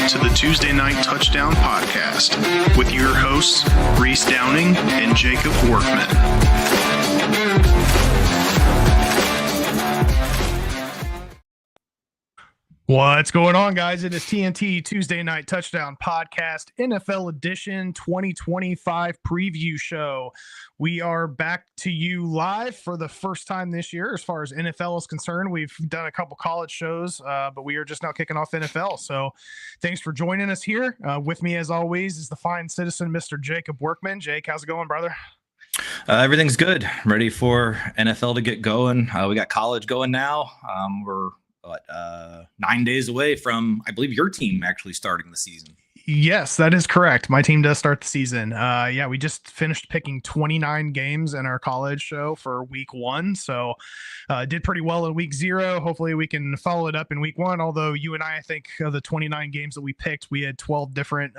to the Tuesday Night Touchdown Podcast with your hosts, Reese Downing and Jacob Workman. What's going on, guys? It is TNT Tuesday Night Touchdown Podcast, NFL Edition 2025 preview show. We are back to you live for the first time this year as far as NFL is concerned. We've done a couple college shows, but we are just now kicking off NFL. So thanks for joining us here. With me, as always, is the fine citizen, Mr. Jacob Workman. Jake, how's it going, brother? Everything's good. I'm ready for NFL to get going. We got college going now. We're 9 days away from, I believe, your team actually starting the season. Yes, that is correct. My team does start the season. We just finished picking 29 games in our college show for week one. So did pretty well in week 0. Hopefully we can follow it up in week 1. Although you and I think of the 29 games that we picked, we had 12 different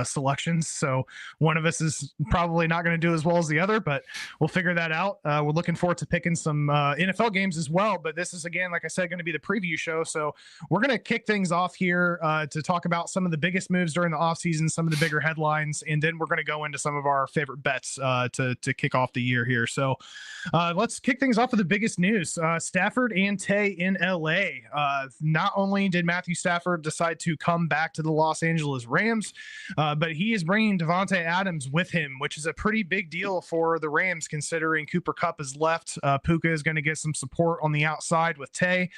selections. So one of us is probably not going to do as well as the other, but we'll figure that out. We're looking forward to picking some NFL games as well. But this is, again, like I said, going to be the preview show. So we're going to kick things off here to talk about some of the biggest moves during the offseason, some of the bigger headlines, and then we're going to go into some of our favorite bets to kick off the year here. So let's kick things off with the biggest news. Stafford and Tay in LA. Not only did Matthew Stafford decide to come back to the Los Angeles Rams, but he is bringing Davante Adams with him, which is a pretty big deal for the Rams considering Cooper Kupp has left. Puka is going to get some support on the outside with Tay.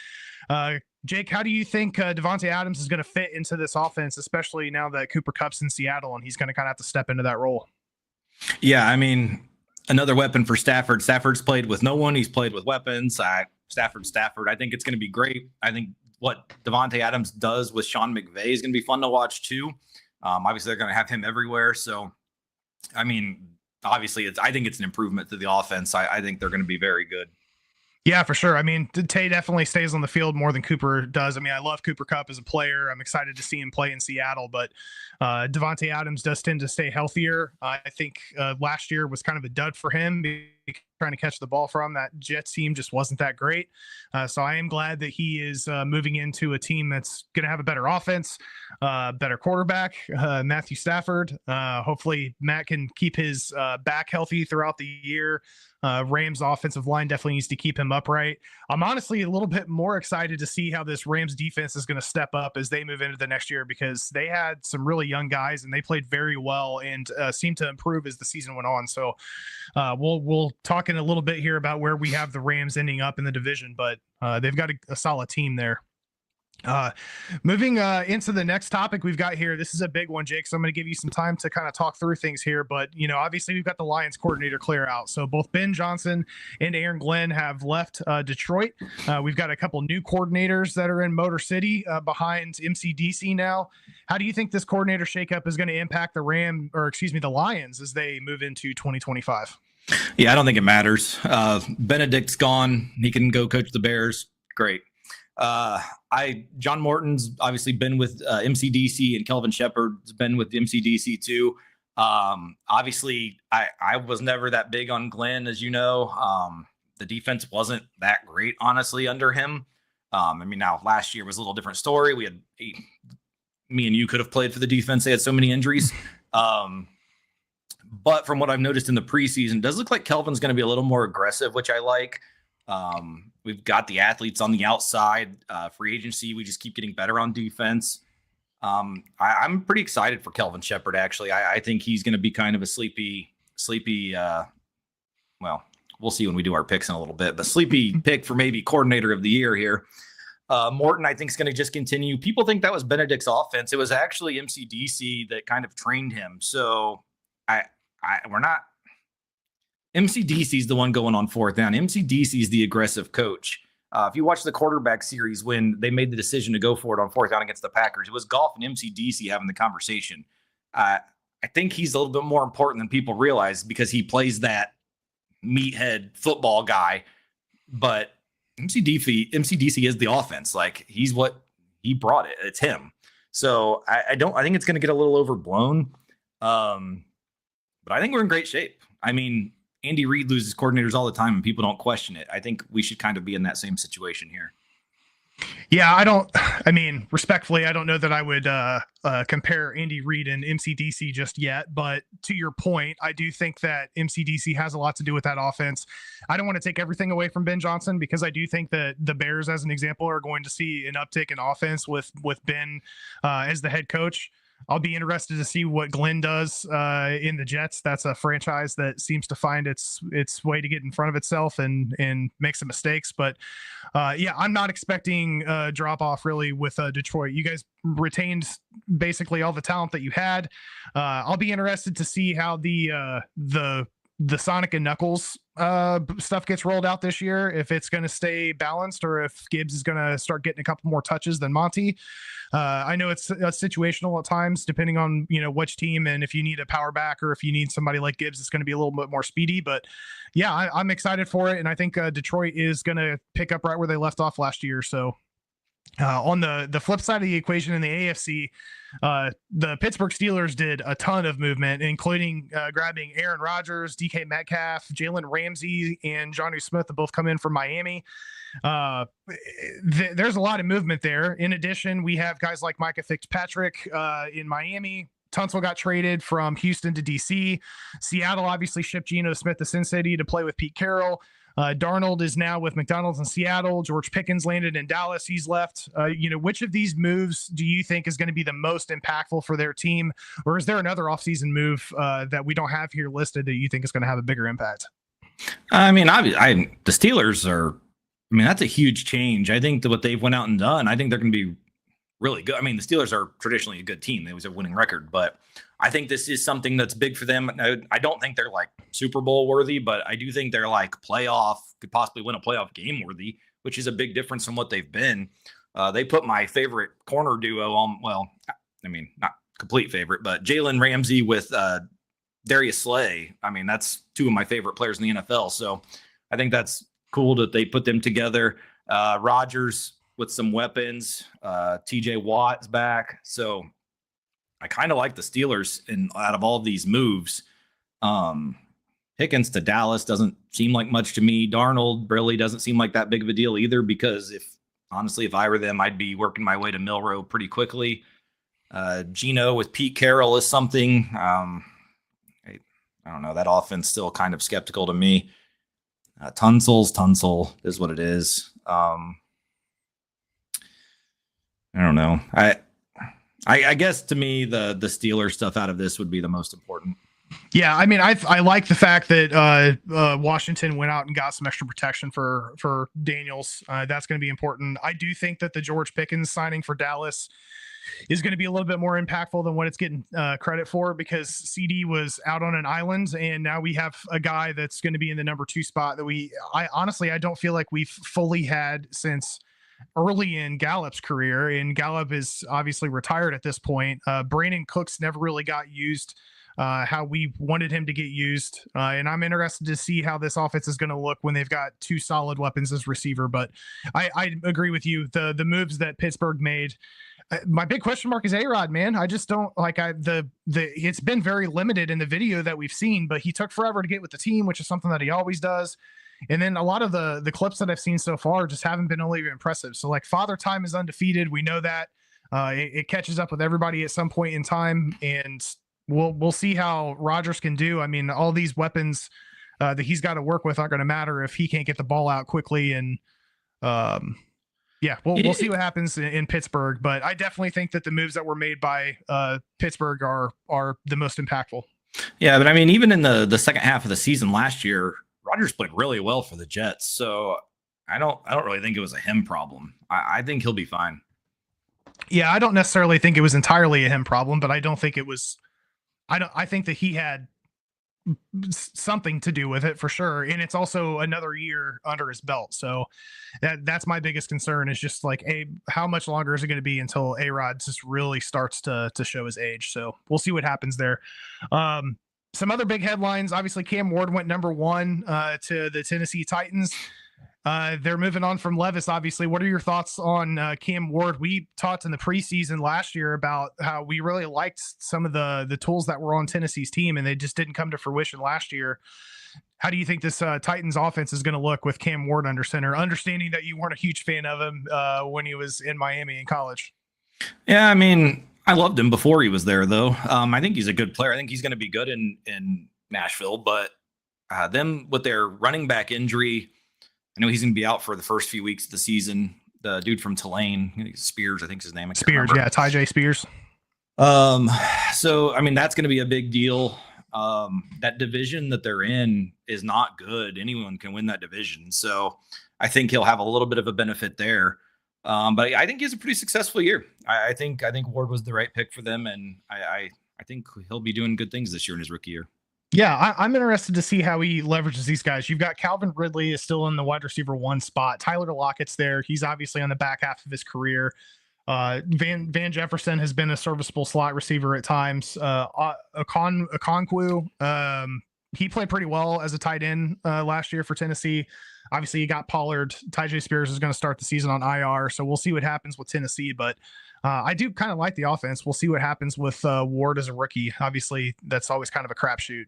Jake, how do you think Davante Adams is going to fit into this offense, especially now that Cooper Kupp's in Seattle and he's going to kind of have to step into that role? Yeah, I mean, another weapon for Stafford. Stafford's played with no one. He's played with weapons. Stafford. I think it's going to be great. I think what Davante Adams does with Sean McVay is going to be fun to watch too. Obviously, they're going to have him everywhere. So, I mean, obviously, I think it's an improvement to the offense. I think they're going to be very good. Yeah, for sure. I mean, Tay definitely stays on the field more than Cooper does. I mean, I love Cooper Kupp as a player. I'm excited to see him play in Seattle, but Davante Adams does tend to stay healthier. I think last year was kind of a dud for him. Trying to catch the ball from that Jets team just wasn't that great. So I am glad that he is moving into a team that's going to have a better offense, better quarterback, Matthew Stafford. Hopefully Matt can keep his back healthy throughout the year. Rams offensive line definitely needs to keep him upright. I'm honestly a little bit more excited to see how this Rams defense is going to step up as they move into the next year, because they had some really young guys and they played very well and seemed to improve as the season went on. So we'll talk in a little bit here about where we have the Rams ending up in the division, but they've got a solid team there. Moving into the next topic we've got here. This is a big one, Jake, so I'm going to give you some time to kind of talk through things here, but obviously we've got the Lions coordinator clear out. So both Ben Johnson and Aaron Glenn have left Detroit. We've got a couple new coordinators that are in Motor City behind MCDC now. How do you think this coordinator shakeup is going to impact the Lions as they move into 2025? Yeah, I don't think it matters. Benedict's gone. He can go coach the Bears. Great. John Morton's obviously been with MCDC, and Kelvin Shepard's been with MCDC too. Obviously, I was never that big on Glenn, as you know. The defense wasn't that great, honestly, under him. Now last year was a little different story. Me and you could have played for the defense. They had so many injuries. But from what I've noticed in the preseason, it does look like Kelvin's going to be a little more aggressive, which I like. We've got the athletes on the outside. Free agency, we just keep getting better on defense. I'm pretty excited for Kelvin Shepard, actually. I think he's going to be kind of a sleepy, well, we'll see when we do our picks in a little bit, but sleepy pick for maybe coordinator of the year here. Morton, I think, is going to just continue. People think that was Benedict's offense. It was actually MCDC that kind of trained him. So we're not. MCDC is the one going on fourth down. MCDC is the aggressive coach. If you watch the quarterback series when they made the decision to go for it on fourth down against the Packers, it was Goff and MCDC having the conversation. I think he's a little bit more important than people realize because he plays that meathead football guy. But MCDC is the offense. Like, he brought it. It's him. So I think it's going to get a little overblown. But I think we're in great shape. I mean, Andy Reid loses coordinators all the time and people don't question it. I think we should kind of be in that same situation here. Yeah, I mean, respectfully, I don't know that I would compare Andy Reid and MCDC just yet. But to your point, I do think that MCDC has a lot to do with that offense. I don't want to take everything away from Ben Johnson because I do think that the Bears, as an example, are going to see an uptick in offense with Ben as the head coach. I'll be interested to see what Glenn does in the Jets. That's a franchise that seems to find its way to get in front of itself and make some mistakes. But yeah, I'm not expecting a drop off really with Detroit. You guys retained basically all the talent that you had. I'll be interested to see how the Sonic and Knuckles stuff gets rolled out this year, if it's going to stay balanced or if Gibbs is going to start getting a couple more touches than Monty. I know it's situational at times, depending on, which team, and if you need a power back or if you need somebody like Gibbs, it's going to be a little bit more speedy. But yeah, I'm excited for it. And I think Detroit is going to pick up right where they left off last year. So on the flip side of the equation in the AFC, the Pittsburgh Steelers did a ton of movement, including grabbing Aaron Rodgers, DK Metcalf, Jalen Ramsey, and Jonnu Smith that both come in from Miami. There's a lot of movement there. In addition, we have guys like Micah Fitzpatrick in Miami. Tunsil got traded from Houston to DC. Seattle obviously shipped Geno Smith to Sin City to play with Pete Carroll. Darnold is now with McDonald's in Seattle. George Pickens landed in Dallas. He's left. Which of these moves do you think is going to be the most impactful for their team? Or is there another offseason move that we don't have here listed that you think is going to have a bigger impact? I mean, the Steelers are, that's a huge change. I think that what they've went out and done, I think they're going to be really good. I mean, the Steelers are traditionally a good team. They was a winning record, but I think this is something that's big for them. I don't think they're like Super Bowl worthy, but I do think they're like could possibly win a playoff game worthy, which is a big difference from what they've been. They put my favorite corner duo on, not complete favorite, but Jalen Ramsey with Darius Slay. That's two of my favorite players in the NFL. So I think that's cool that they put them together. Rodgers with some weapons, TJ Watt's back. So I kind of like the Steelers out of all of these moves. Pickens to Dallas doesn't seem like much to me. Darnold really doesn't seem like that big of a deal either, because if I were them, I'd be working my way to Milrow pretty quickly. Geno with Pete Carroll is something. I don't know. That offense still kind of skeptical to me. Tunsil is what it is. I don't know. I guess to me, the Steelers stuff out of this would be the most important. Yeah, I like the fact that Washington went out and got some extra protection for Daniels. That's going to be important. I do think that the George Pickens signing for Dallas is going to be a little bit more impactful than what it's getting credit for, because CD was out on an island, and now we have a guy that's going to be in the number 2 spot that I honestly don't feel like we've fully had since early in Gallup's career, and Gallup is obviously retired at this point. Brandon Cooks never really got used how we wanted him to get used. And I'm interested to see how this offense is going to look when they've got 2 solid weapons as receiver. But I agree with you. The moves that Pittsburgh made, my big question mark is A-Rod, man. I just don't like it's been very limited in the video that we've seen, but he took forever to get with the team, which is something that he always does. And then a lot of the clips that I've seen so far just haven't been only impressive. So like Father Time is undefeated. We know that it catches up with everybody at some point in time, and we'll see how Rodgers can do. All these weapons that he's got to work with aren't going to matter if he can't get the ball out quickly. And we'll see what happens in Pittsburgh. But I definitely think that the moves that were made by Pittsburgh are the most impactful. Yeah, but even in the second half of the season last year, Rodgers played really well for the Jets, so I don't really think it was a him problem. I think he'll be fine. Yeah, I don't necessarily think it was entirely a him problem, but I don't think it was. I think that he had something to do with it for sure, and it's also another year under his belt. So that's my biggest concern, is just like, how much longer is it going to be until A-Rod just really starts to show his age? So we'll see what happens there. Some other big headlines. Obviously, Cam Ward went number 1 to the Tennessee Titans. They're moving on from Levis, obviously. What are your thoughts on Cam Ward? We talked in the preseason last year about how we really liked some of the tools that were on Tennessee's team, and they just didn't come to fruition last year. How do you think this Titans offense is going to look with Cam Ward under center, understanding that you weren't a huge fan of him when he was in Miami in college? Yeah, I mean, I loved him before he was there, though. I think he's a good player. I think he's going to be good in Nashville, but them with their running back injury, I know he's going to be out for the first few weeks of the season. The dude from Tulane, Spears, I think is his name. Spears, yeah, Tyjae Spears. So, I mean, that's going to be a big deal. That division that they're in is not good. Anyone can win that division. So I think he'll have a little bit of a benefit there. But I think he has a pretty successful year. I think Ward was the right pick for them, and I think he'll be doing good things this year in his rookie year. Yeah, I'm interested to see how he leverages these guys. You've got Calvin Ridley is still in the wide receiver 1 spot. Tyler Lockett's there. He's obviously on the back half of his career. Van Jefferson has been a serviceable slot receiver at times. Okonkwo, he played pretty well as a tight end last year for Tennessee. Obviously, you got Pollard. Tyjae Spears is going to start the season on IR, so we'll see what happens with Tennessee. But I do kind of like the offense. We'll see what happens with Ward as a rookie. Obviously, that's always kind of a crapshoot.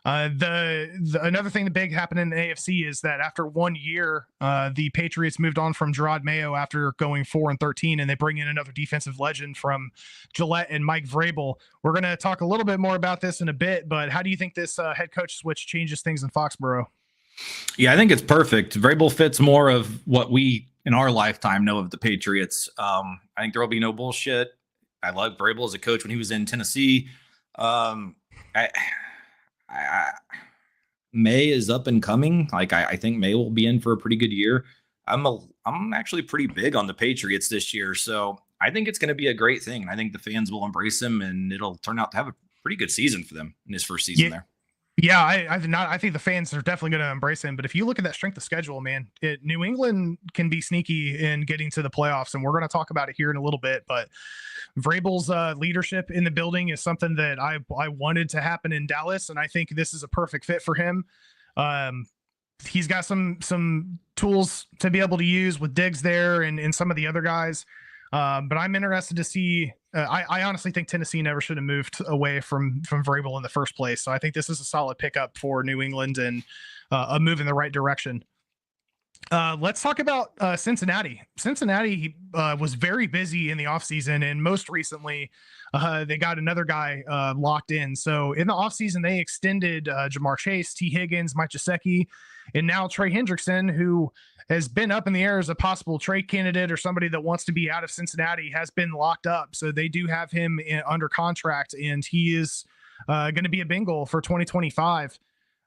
Another thing the big happened in the AFC is that after 1 year, the Patriots moved on from Gerard Mayo after going 4-13, and they bring in another defensive legend from Gillette and Mike Vrabel. We're going to talk a little bit more about this in a bit, but how do you think this head coach switch changes things in Foxborough? Yeah, I think it's perfect. Vrabel fits more of what we in our lifetime know of the Patriots. I think there will be no bullshit. I loved Vrabel as a coach when he was in Tennessee. May is up and coming. Like I think May will be in for a pretty good year. I'm actually pretty big on the Patriots this year, so I think it's going to be a great thing. I think the fans will embrace him, and it'll turn out to have a pretty good season for them in his first season there. Yeah, I think the fans are definitely going to embrace him. But if you look at that strength of schedule, man, New England can be sneaky in getting to the playoffs, and we're going to talk about it here in a little bit. But Vrabel's leadership in the building is something that I wanted to happen in Dallas, and I think this is a perfect fit for him. He's got some tools to be able to use with Diggs there and some of the other guys. But I'm interested to see. I honestly think Tennessee never should have moved away from Vrabel in the first place. So I think this is a solid pickup for New England and a move in the right direction. Let's talk about Cincinnati. Cincinnati was very busy in the offseason, and most recently they got another guy locked in. So in the offseason, they extended Jamar Chase, T. Higgins, Mike Gesicki, and now Trey Hendrickson, who has been up in the air as a possible trade candidate or somebody that wants to be out of Cincinnati, has been locked up. So they do have him under contract, and he is going to be a Bengal for 2025.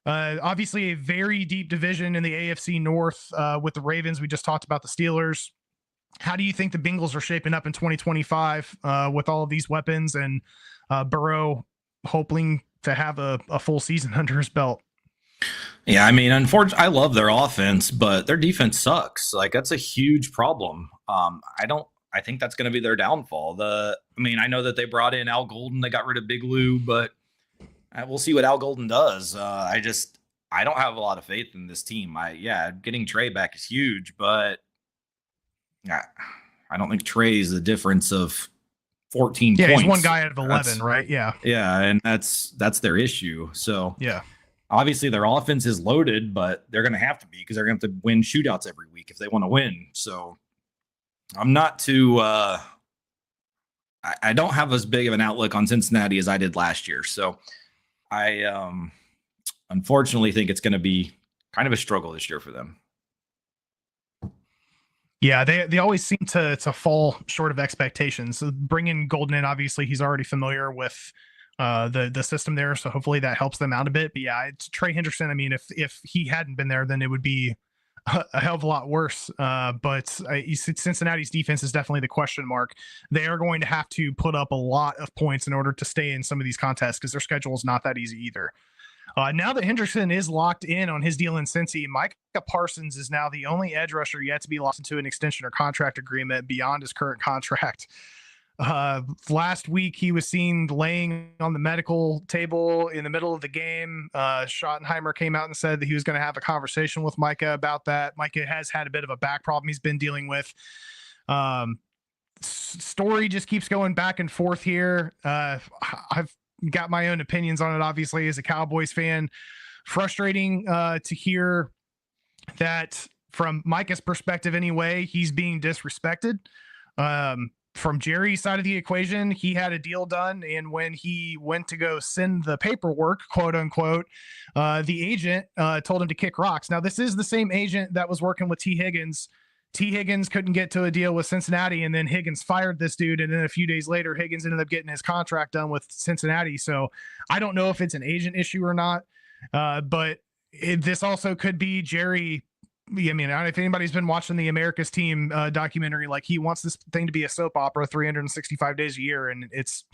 Obviously a very deep division in the AFC North with the Ravens. We just talked about the Steelers. How do you think the Bengals are shaping up in 2025 with all of these weapons and Burrow hoping to have a full season under his belt? Yeah, I mean, unfortunately, I love their offense, but their defense sucks. Like, that's a huge problem. I think that's going to be their downfall. I know that they brought in Al Golden, they got rid of Big Lou, but we'll see what Al Golden does. I don't have a lot of faith in this team. Getting Trey back is huge, but I don't think Trey is the difference of 14 points. Yeah, he's one guy out of 11, right? Yeah. Yeah, and that's their issue. So yeah. Obviously, their offense is loaded, but they're going to have to be because they're going to have to win shootouts every week if they want to win. So I'm not too I don't have as big of an outlook on Cincinnati as I did last year. So I unfortunately think it's going to be kind of a struggle this year for them. Yeah, they always seem to fall short of expectations. So bringing Golden in, obviously, he's already familiar with the system there, so hopefully that helps them out a bit. But yeah, it's Trey Hendrickson. I mean, if he hadn't been there, then it would be a hell of a lot worse. But Cincinnati's defense is definitely the question mark. They are going to have to put up a lot of points in order to stay in some of these contests because their schedule is not that easy either. Now that Hendrickson is locked in on his deal in Cincy, Micah Parsons is now the only edge rusher yet to be locked into an extension or contract agreement beyond his current contract. Last week, he was seen laying on the medical table in the middle of the game. Schottenheimer came out and said that he was going to have a conversation with Micah about that. Micah has had a bit of a back problem he's been dealing with. Story just keeps going back and forth here. I've got my own opinions on it, obviously, as a Cowboys fan. Frustrating to hear that from Micah's perspective anyway, he's being disrespected. From Jerry's side of the equation, he had a deal done, and when he went to go send the paperwork, quote unquote, the agent told him to kick rocks. Now, this is the same agent that was working with T. Higgins. T. Higgins couldn't get to a deal with Cincinnati, and then Higgins fired this dude, and then a few days later, Higgins ended up getting his contract done with Cincinnati. So I don't know if it's an agent issue or not, but this also could be Jerry. I mean, if anybody's been watching the America's Team documentary, like, he wants this thing to be a soap opera 365 days a year, and it's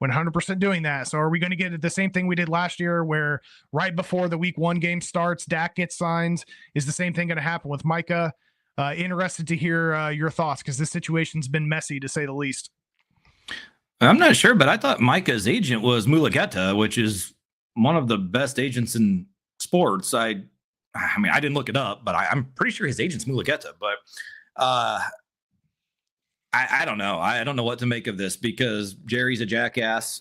100% doing that. So are we going to get the same thing we did last year where right before the week 1 game starts, Dak gets signed? Is the same thing going to happen with Micah? Interested to hear your thoughts, because this situation's been messy, to say the least. I'm not sure, but I thought Micah's agent was Mulugeta, which is one of the best agents in sports. I mean, I didn't look it up, but I'm pretty sure his agent's Mulugeta. But I don't know. I don't know what to make of this, because Jerry's a jackass.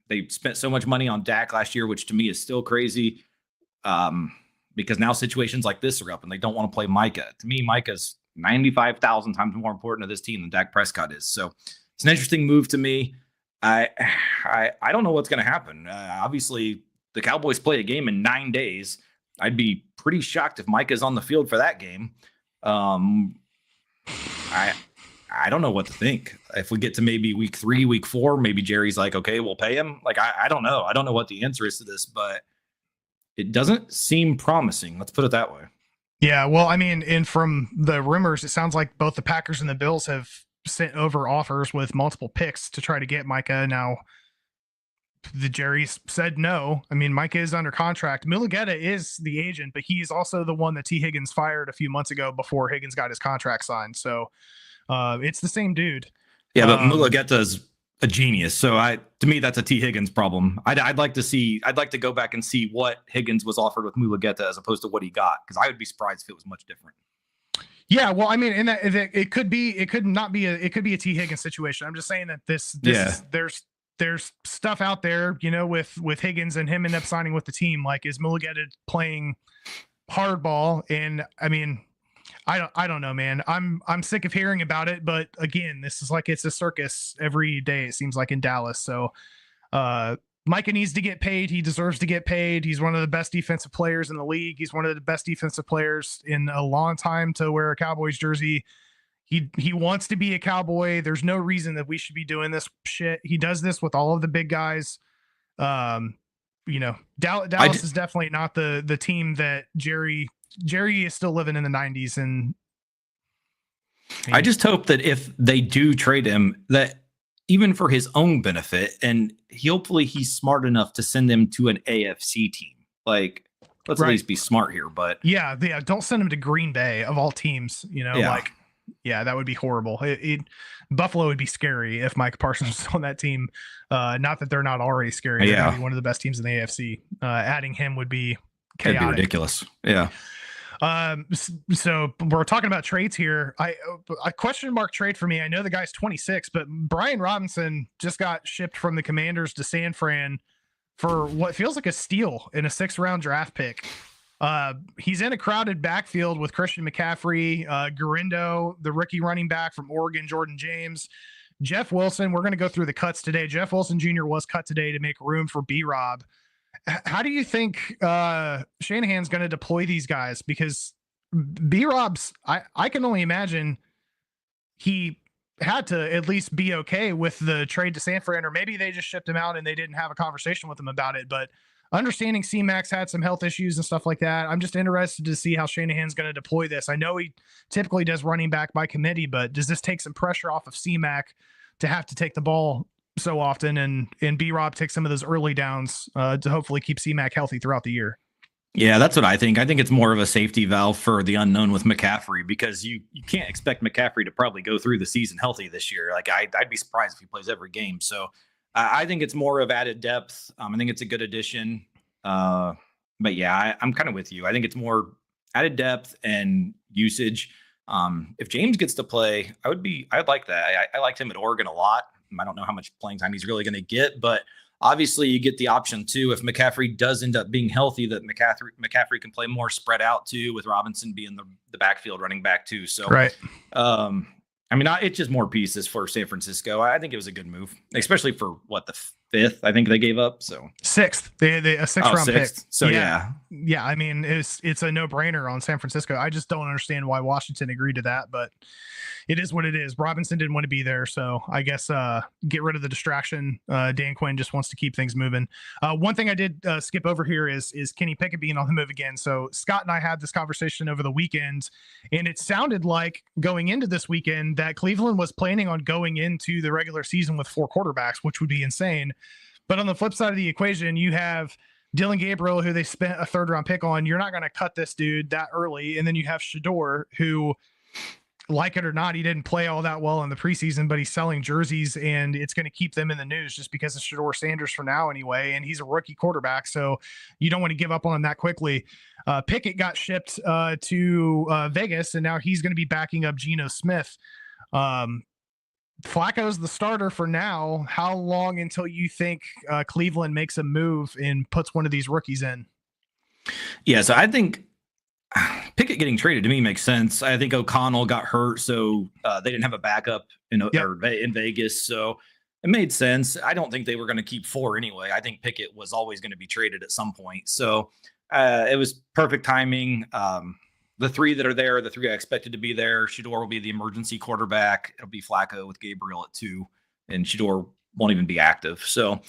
They spent so much money on Dak last year, which to me is still crazy. Because now situations like this are up, and they don't want to play Micah. To me, Micah's 95,000 times more important to this team than Dak Prescott is. So it's an interesting move to me. I don't know what's going to happen. Obviously, the Cowboys play a game in 9 days. I'd be pretty shocked if Micah's on the field for that game. I don't know what to think. If we get to maybe week 3, week 4, maybe Jerry's like, okay, we'll pay him. Like, I don't know. I don't know what the answer is to this, but it doesn't seem promising. Let's put it that way. Yeah, well, I mean, and from the rumors, it sounds like both the Packers and the Bills have sent over offers with multiple picks to try to get Micah. Now, the Jerry's said no. I mean, Micah is under contract. Mulugeta is the agent, but he's also the one that T. Higgins fired a few months ago before Higgins got his contract signed. So it's the same dude. Yeah, but Mulugeta's a genius. So to me, that's a T. Higgins problem. I'd like to go back and see what Higgins was offered with Mulugeta as opposed to what he got, because I would be surprised if it was much different. Yeah, well, I mean, and that it could be a T. Higgins situation. I'm just saying that there's stuff out there, you know, with Higgins and him end up signing with the team. Like, is Mulugeta playing hardball? And I mean, I don't know, man. I'm sick of hearing about it, but again, this is like, it's a circus every day, it seems like, in Dallas. So Micah needs to get paid. He deserves to get paid. He's one of the best defensive players in the league. He's one of the best defensive players in a long time to wear a Cowboys jersey. He wants to be a Cowboy. There's no reason that we should be doing this shit. He does this with all of the big guys. You know, Dallas is definitely not the team that Jerry is still living in the 90s. And I just hope that if they do trade him, that even for his own benefit, and hopefully he's smart enough to send them to an AFC team. Like, let's at least be smart here. But yeah, don't send him to Green Bay of all teams. You know, like, yeah, that would be horrible. Buffalo would be scary if Mike Parsons was on that team. Not that they're not already scary. They're gonna be one of the best teams in the AFC. Adding him would be chaotic. It'd be ridiculous. Yeah. So we're talking about trades here. A question mark trade for me. I know the guy's 26, but Brian Robinson just got shipped from the Commanders to San Fran for what feels like a steal in a 6th-round draft pick. He's in a crowded backfield with Christian McCaffrey, Garindo, the rookie running back from Oregon, Jordan James, Jeff Wilson. We're going to go through the cuts today. Jeff Wilson Jr. was cut today to make room for B-Rob. How do you think Shanahan's going to deploy these guys? Because B-Rob's, I can only imagine he had to at least be okay with the trade to San Fran, or maybe they just shipped him out and they didn't have a conversation with him about it. But understanding C-Max had some health issues and stuff like that, I'm just interested to see how Shanahan's going to deploy this. I know he typically does running back by committee, but does this take some pressure off of C-Mac to have to take the ball so often, and B-Rob take some of those early downs to hopefully keep C-Mac healthy throughout the year? Yeah, that's what I think. I think it's more of a safety valve for the unknown with McCaffrey, because you can't expect McCaffrey to probably go through the season healthy this year. Like I'd be surprised if he plays every game. So I think it's more of added depth. I think it's a good addition. But yeah, I'm kind of with you. I think it's more added depth and usage. If James gets to play, I'd like that. I liked him at Oregon a lot. I don't know how much playing time he's really going to get, but obviously you get the option too. If McCaffrey does end up being healthy, that McCaffrey can play more spread out too, with Robinson being the backfield running back too. So, Right. It's just more pieces for San Francisco. I think it was a good move, especially for the fifth, I think they gave up. So Sixth, they a sixth round pick. So yeah. I mean, it's a no brainer on San Francisco. I just don't understand why Washington agreed to that, but it is what it is. Robinson didn't want to be there, so I guess get rid of the distraction. Dan Quinn just wants to keep things moving. One thing I did skip over here is Kenny Pickett being on the move again. So Scott and I had this conversation over the weekend, and it sounded like going into this weekend that Cleveland was planning on going into the regular season with 4 quarterbacks, which would be insane. But on the flip side of the equation, you have Dylan Gabriel, who they spent a 3rd round pick on. You're not going to cut this dude that early. And then you have Shador, who, like it or not, he didn't play all that well in the preseason, but he's selling jerseys, and it's going to keep them in the news just because of Shador Sanders for now anyway. And he's a rookie quarterback, so you don't want to give up on him that quickly. Pickett got shipped to Vegas, and now he's going to be backing up Geno Smith. Flacco's the starter for now. How long until you think Cleveland makes a move and puts one of these rookies in? Yeah, so I think Pickett getting traded to me makes sense. I think O'Connell got hurt, so they didn't have a backup in Vegas, so it made sense. I don't think they were going to keep 4 anyway. I think Pickett was always going to be traded at some point, so it was perfect timing. The 3 that are there, the 3 I expected to be there. Shador will be the emergency quarterback. It'll be Flacco with Gabriel at 2, and Shador won't even be active. So,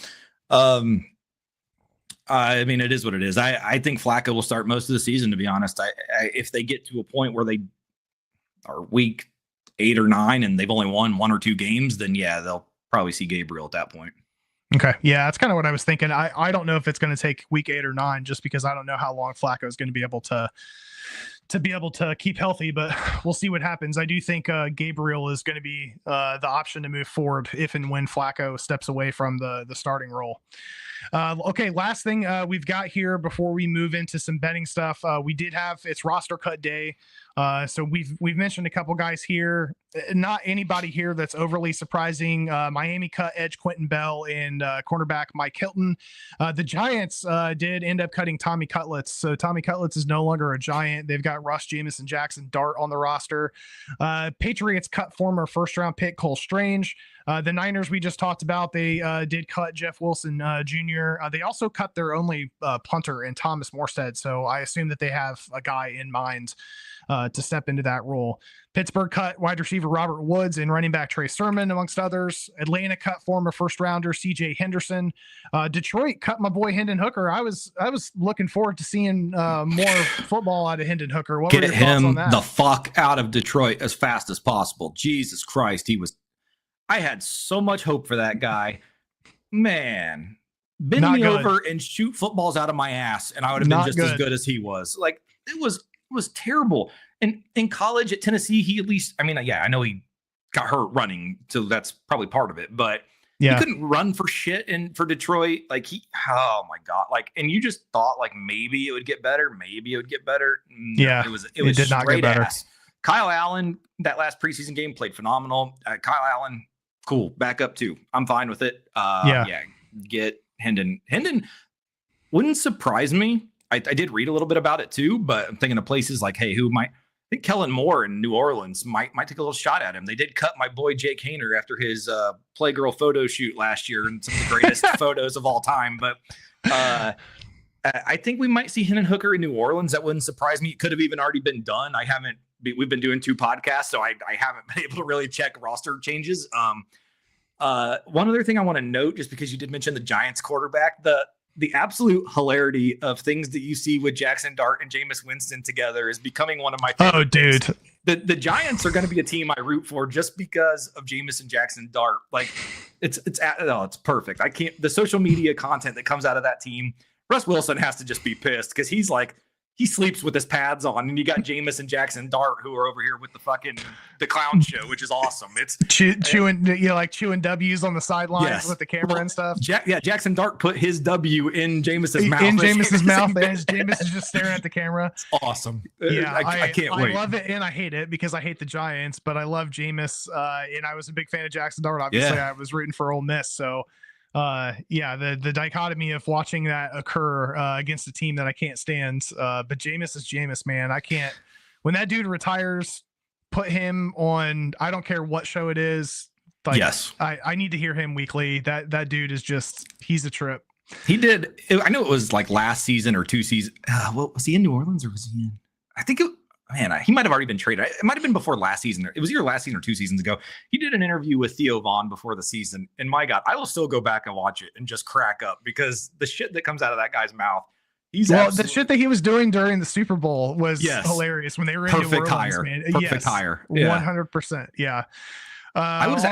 it is what it is. I think Flacco will start most of the season, to be honest. If they get to a point where they are week 8 or 9 and they've only won 1 or 2 games, then yeah, they'll probably see Gabriel at that point. Okay. Yeah, that's kind of what I was thinking. I don't know if it's going to take week 8 or 9, just because I don't know how long Flacco is going to be able to keep healthy, but we'll see what happens. I do think Gabriel is going to be the option to move forward if and when Flacco steps away from the starting role. Okay, last thing we've got here before we move into some betting stuff. It's roster cut day. So we've mentioned a couple guys here. Not anybody here that's overly surprising. Miami cut edge Quentin Bell and cornerback Mike Hilton. The Giants did end up cutting Tommy Cutlets. So Tommy Cutlets is no longer a Giant. They've got Russ Jamison Jackson Dart on the roster. Patriots cut former 1st round pick Cole Strange. The Niners we just talked about, they did cut Jeff Wilson Jr. They also cut their only punter in Thomas Morstead. So I assume that they have a guy in mind to step into that role. Pittsburgh cut wide receiver Robert Woods and running back Trey Sermon, amongst others. Atlanta cut former 1st rounder CJ Henderson. Detroit cut my boy Hendon Hooker. I was looking forward to seeing more football out of Hendon Hooker. What were your thoughts on that? The fuck out of Detroit as fast as possible. Jesus Christ, I had so much hope for that guy. Man, bend me over and shoot footballs out of my ass, and I would have been just as good as he was. Like, it was terrible. And in college at Tennessee, he at least, I know he got hurt running, so that's probably part of it, but he couldn't run for shit. And for Detroit, oh my God. And you just thought maybe it would get better. No, it did not get better. Kyle Allen, that last preseason game, played phenomenal. Kyle Allen, cool. Back up 2. I'm fine with it. Get Hendon. Hendon wouldn't surprise me. I did read a little bit about it too, but I'm thinking of places like, hey, I think Kellen Moore in New Orleans might take a little shot at him. They did cut my boy Jake Haener after his Playgirl photo shoot last year, and some of the greatest photos of all time. But I think we might see Hendon Hooker in New Orleans. That wouldn't surprise me. It could have even already been done. We've been doing 2 podcasts, so I haven't been able to really check roster changes. One other thing I want to note, just because you did mention the Giants quarterback, the absolute hilarity of things that you see with Jackson Dart and Jameis Winston together is becoming one of my favorite. Oh, dude. The Giants are going to be a team I root for just because of Jameis and Jackson Dart. It's perfect. The social media content that comes out of that team Russ Wilson has to just be pissed because he's like, he sleeps with his pads on, and you got Jameis and Jackson Dart who are over here with the clown show, which is awesome. It's chewing, like chewing W's on the sidelines with the camera and stuff. Jackson Dart put his W in Jameis's mouth. In Jameis's mouth, and Jameis is just staring at the camera. It's awesome. Yeah, I can't wait. I love it and I hate it because I hate the Giants, but I love Jameis, and I was a big fan of Jackson Dart. Obviously, I was rooting for Ole Miss, so. The dichotomy of watching that occur against a team that I can't stand. But Jameis is Jameis, man. I can't. When that dude retires, put him on. I don't care what show it is. Like, yes, I need to hear him weekly. That dude is he's a trip. He did. I know it was like last season or 2 seasons. What was he in New Orleans or was he in? I think he might have already been traded. It might have been before last season. It was either last season or 2 seasons ago. He did an interview with Theo Vaughn before the season. And my God, I will still go back and watch it and just crack up because the shit that comes out of that guy's mouth. The shit that he was doing during the Super Bowl was hilarious when they were in New Orleans, hire. man. Perfect hire. 100%. Yeah. I was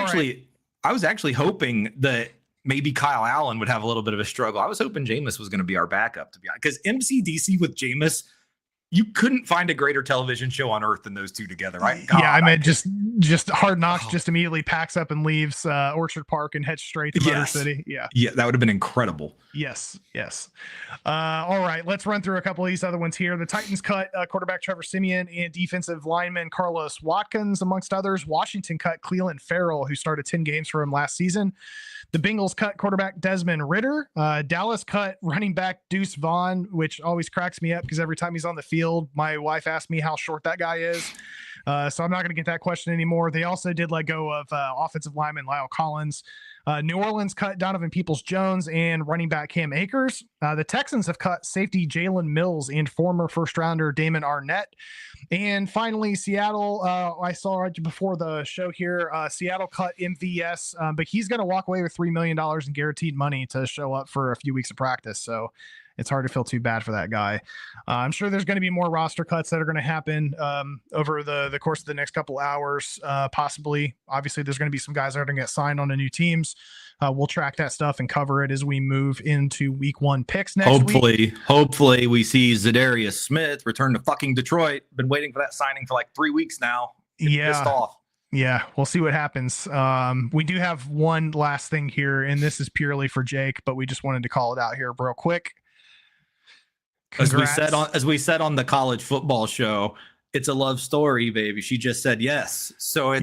actually hoping that maybe Kyle Allen would have a little bit of a struggle. I was hoping Jameis was going to be our backup, to be honest, because MCDC with Jameis, you couldn't find a greater television show on earth than those two together, right? God, I mean, just Hard Knocks just immediately packs up and leaves Orchard Park and heads straight to Motor City. Yeah, that would have been incredible. Yes. All right, let's run through a couple of these other ones here. The Titans cut quarterback Trevor Siemian and defensive lineman Carlos Watkins, amongst others. Washington cut Cleveland Farrell, who started 10 games for him last season. The Bengals cut quarterback Desmond Ridder. Dallas cut running back Deuce Vaughn, which always cracks me up because every time he's on the field, my wife asks me how short that guy is. So I'm not going to get that question anymore. They also did let go of offensive lineman Lyle Collins. New Orleans cut Donovan Peoples-Jones and running back Cam Akers. The Texans have cut safety Jalen Mills and former first-rounder Damon Arnett. And finally, Seattle, I saw right before the show here, Seattle cut MVS, but he's going to walk away with $3 million in guaranteed money to show up for a few weeks of practice. So it's hard to feel too bad for that guy. I'm sure there's going to be more roster cuts that are going to happen over the course of the next couple hours, possibly. Obviously, there's going to be some guys that are going to get signed on to new teams. We'll track that stuff and cover it as we move into week 1 picks next week. Hopefully we see Zadarius Smith return to fucking Detroit. Been waiting for that signing for like 3 weeks now. Pissed off. Yeah, we'll see what happens. We do have one last thing here, and this is purely for Jake, but we just wanted to call it out here real quick. Congrats. As we said on the college football show, it's a love story, baby. She just said yes. So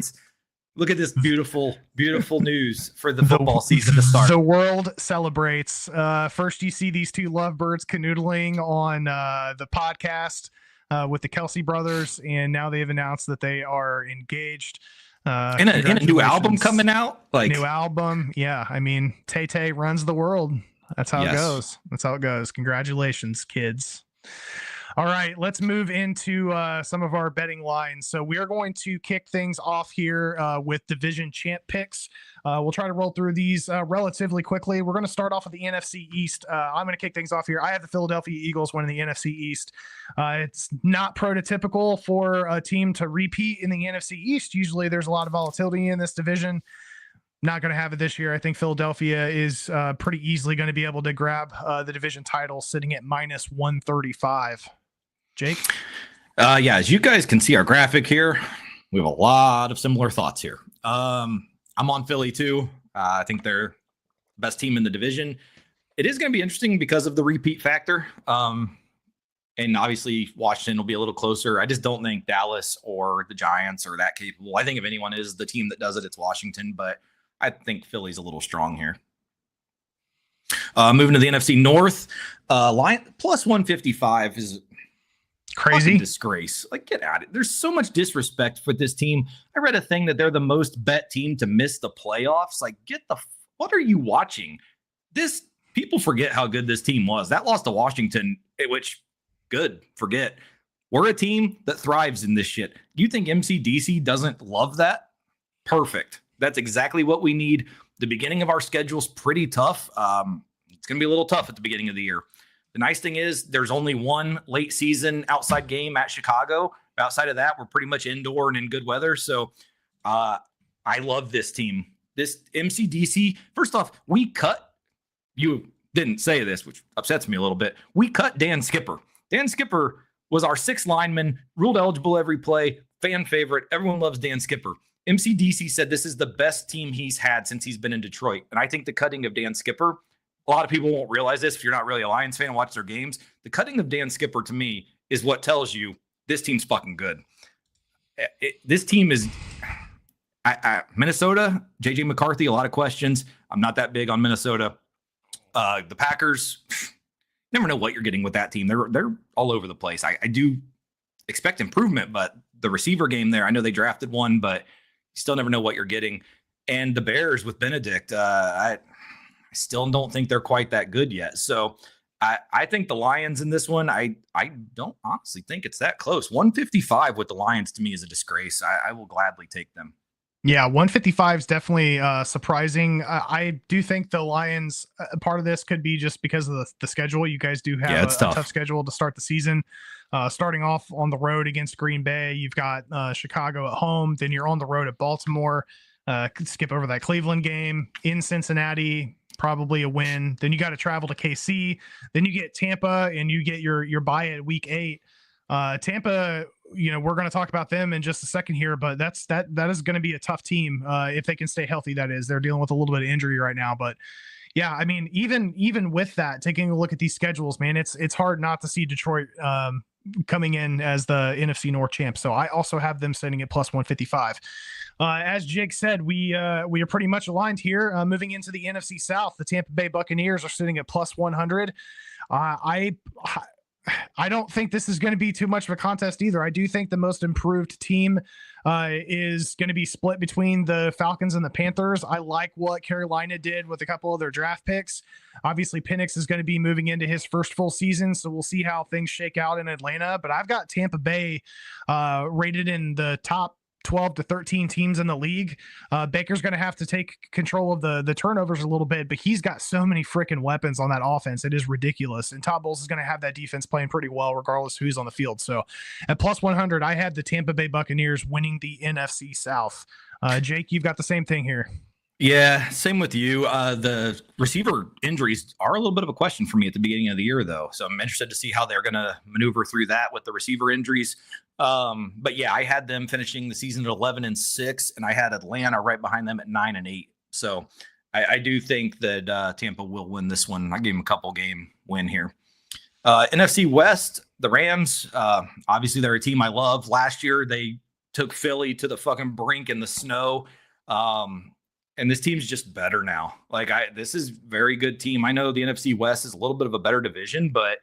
look at this beautiful news for the football season to start. The world celebrates. First, you see these two lovebirds canoodling on the podcast with the Kelsey brothers, and now they've announced that they are engaged. And a new album coming out. New album. Yeah. I mean, Tay-Tay runs the world. That's how it goes. Congratulations, kids. All right, let's move into some of our betting lines. So we are going to kick things off here with division champ picks. We'll try to roll through these relatively quickly. We're going to start off with the NFC East. I'm going to kick things off here. I have the Philadelphia Eagles winning the NFC East. It's not prototypical for a team to repeat in the NFC East. Usually there's a lot of volatility in this division. Not going to have it this year. I think Philadelphia is pretty easily going to be able to grab the division title, sitting at minus 135. Jake? As you guys can see our graphic here, we have a lot of similar thoughts here. I'm on Philly too. I think they're the best team in the division. It is going to be interesting because of the repeat factor. And obviously Washington will be a little closer. I just don't think Dallas or the Giants are that capable. I think if anyone is the team that does it, it's Washington, but I think Philly's a little strong here. Moving to the NFC North, plus 155 is crazy disgrace. Like, get at it. There's so much disrespect for this team. I read a thing that they're the most bet team to miss the playoffs. Like, what are you watching? People forget how good this team was. That loss to Washington, forget. We're a team that thrives in this shit. You think MCDC doesn't love that? Perfect. That's exactly what we need. The beginning of our schedule's pretty tough. It's going to be a little tough at the beginning of the year. The nice thing is there's only one late season outside game at Chicago. Outside of that, we're pretty much indoor and in good weather. So I love this team. This MCDC, first off, we cut you. didn't say this, which upsets me a little bit. We cut Dan Skipper. Dan Skipper was our 6th lineman, ruled eligible every play, fan favorite. Everyone loves Dan Skipper. MCDC said this is the best team he's had since he's been in Detroit. And I think the cutting of Dan Skipper, a lot of people won't realize this if you're not really a Lions fan and watch their games. The cutting of Dan Skipper to me is what tells you this team's fucking good. This team is Minnesota, JJ McCarthy, a lot of questions. I'm not that big on Minnesota. The Packers, never know what you're getting with that team. They're all over the place. I do expect improvement, but the receiver game there, I know they drafted one, but you still never know what you're getting. And the Bears with Benedict, I still don't think they're quite that good yet. So I think the Lions in this one, I don't honestly think it's that close. 155 with the Lions to me is a disgrace. I will gladly take them. Yeah, 155 is definitely surprising. I do think the Lions, part of this could be just because of the schedule. You guys do have a tough schedule to start the season. Starting off on the road against Green Bay, you've got Chicago at home. Then you're on the road at Baltimore. Could skip over that Cleveland game in Cincinnati. Probably a win. Then you got to travel to KC. Then you get Tampa, and you get your bye at week 8. Tampa, we're going to talk about them in just a second here, but that is going to be a tough team if they can stay healthy. That is, they're dealing with a little bit of injury right now, but yeah, I mean, even with that, taking a look at these schedules, man, it's hard not to see Detroit coming in as the NFC North champ. So I also have them sitting at plus 155. As Jake said, we are pretty much aligned here. Moving into the NFC South, the Tampa Bay Buccaneers are sitting at plus 100. I don't think this is going to be too much of a contest either. I do think the most improved team is going to be split between the Falcons and the Panthers. I like what Carolina did with a couple of their draft picks. Obviously, Penix is going to be moving into his first full season, so we'll see how things shake out in Atlanta. But I've got Tampa Bay rated in the top 12 to 13 teams in the league. Baker's going to have to take control of the turnovers a little bit, but he's got so many freaking weapons on that offense. It is ridiculous. And Todd Bowles is going to have that defense playing pretty well, regardless who's on the field. So at plus 100, I had the Tampa Bay Buccaneers winning the NFC South. Jake, you've got the same thing here. Yeah, same with you. The receiver injuries are a little bit of a question for me at the beginning of the year, though. So I'm interested to see how they're going to maneuver through that with the receiver injuries. But yeah, I had them finishing the season at 11-6, and I had Atlanta right behind them at 9-8. So I do think that Tampa will win this one. I gave them a couple game win here. NFC West, the Rams, obviously they're a team I love. Last year, they took Philly to the fucking brink in the snow. And this team's just better now. This is a very good team. I know the NFC West is a little bit of a better division, but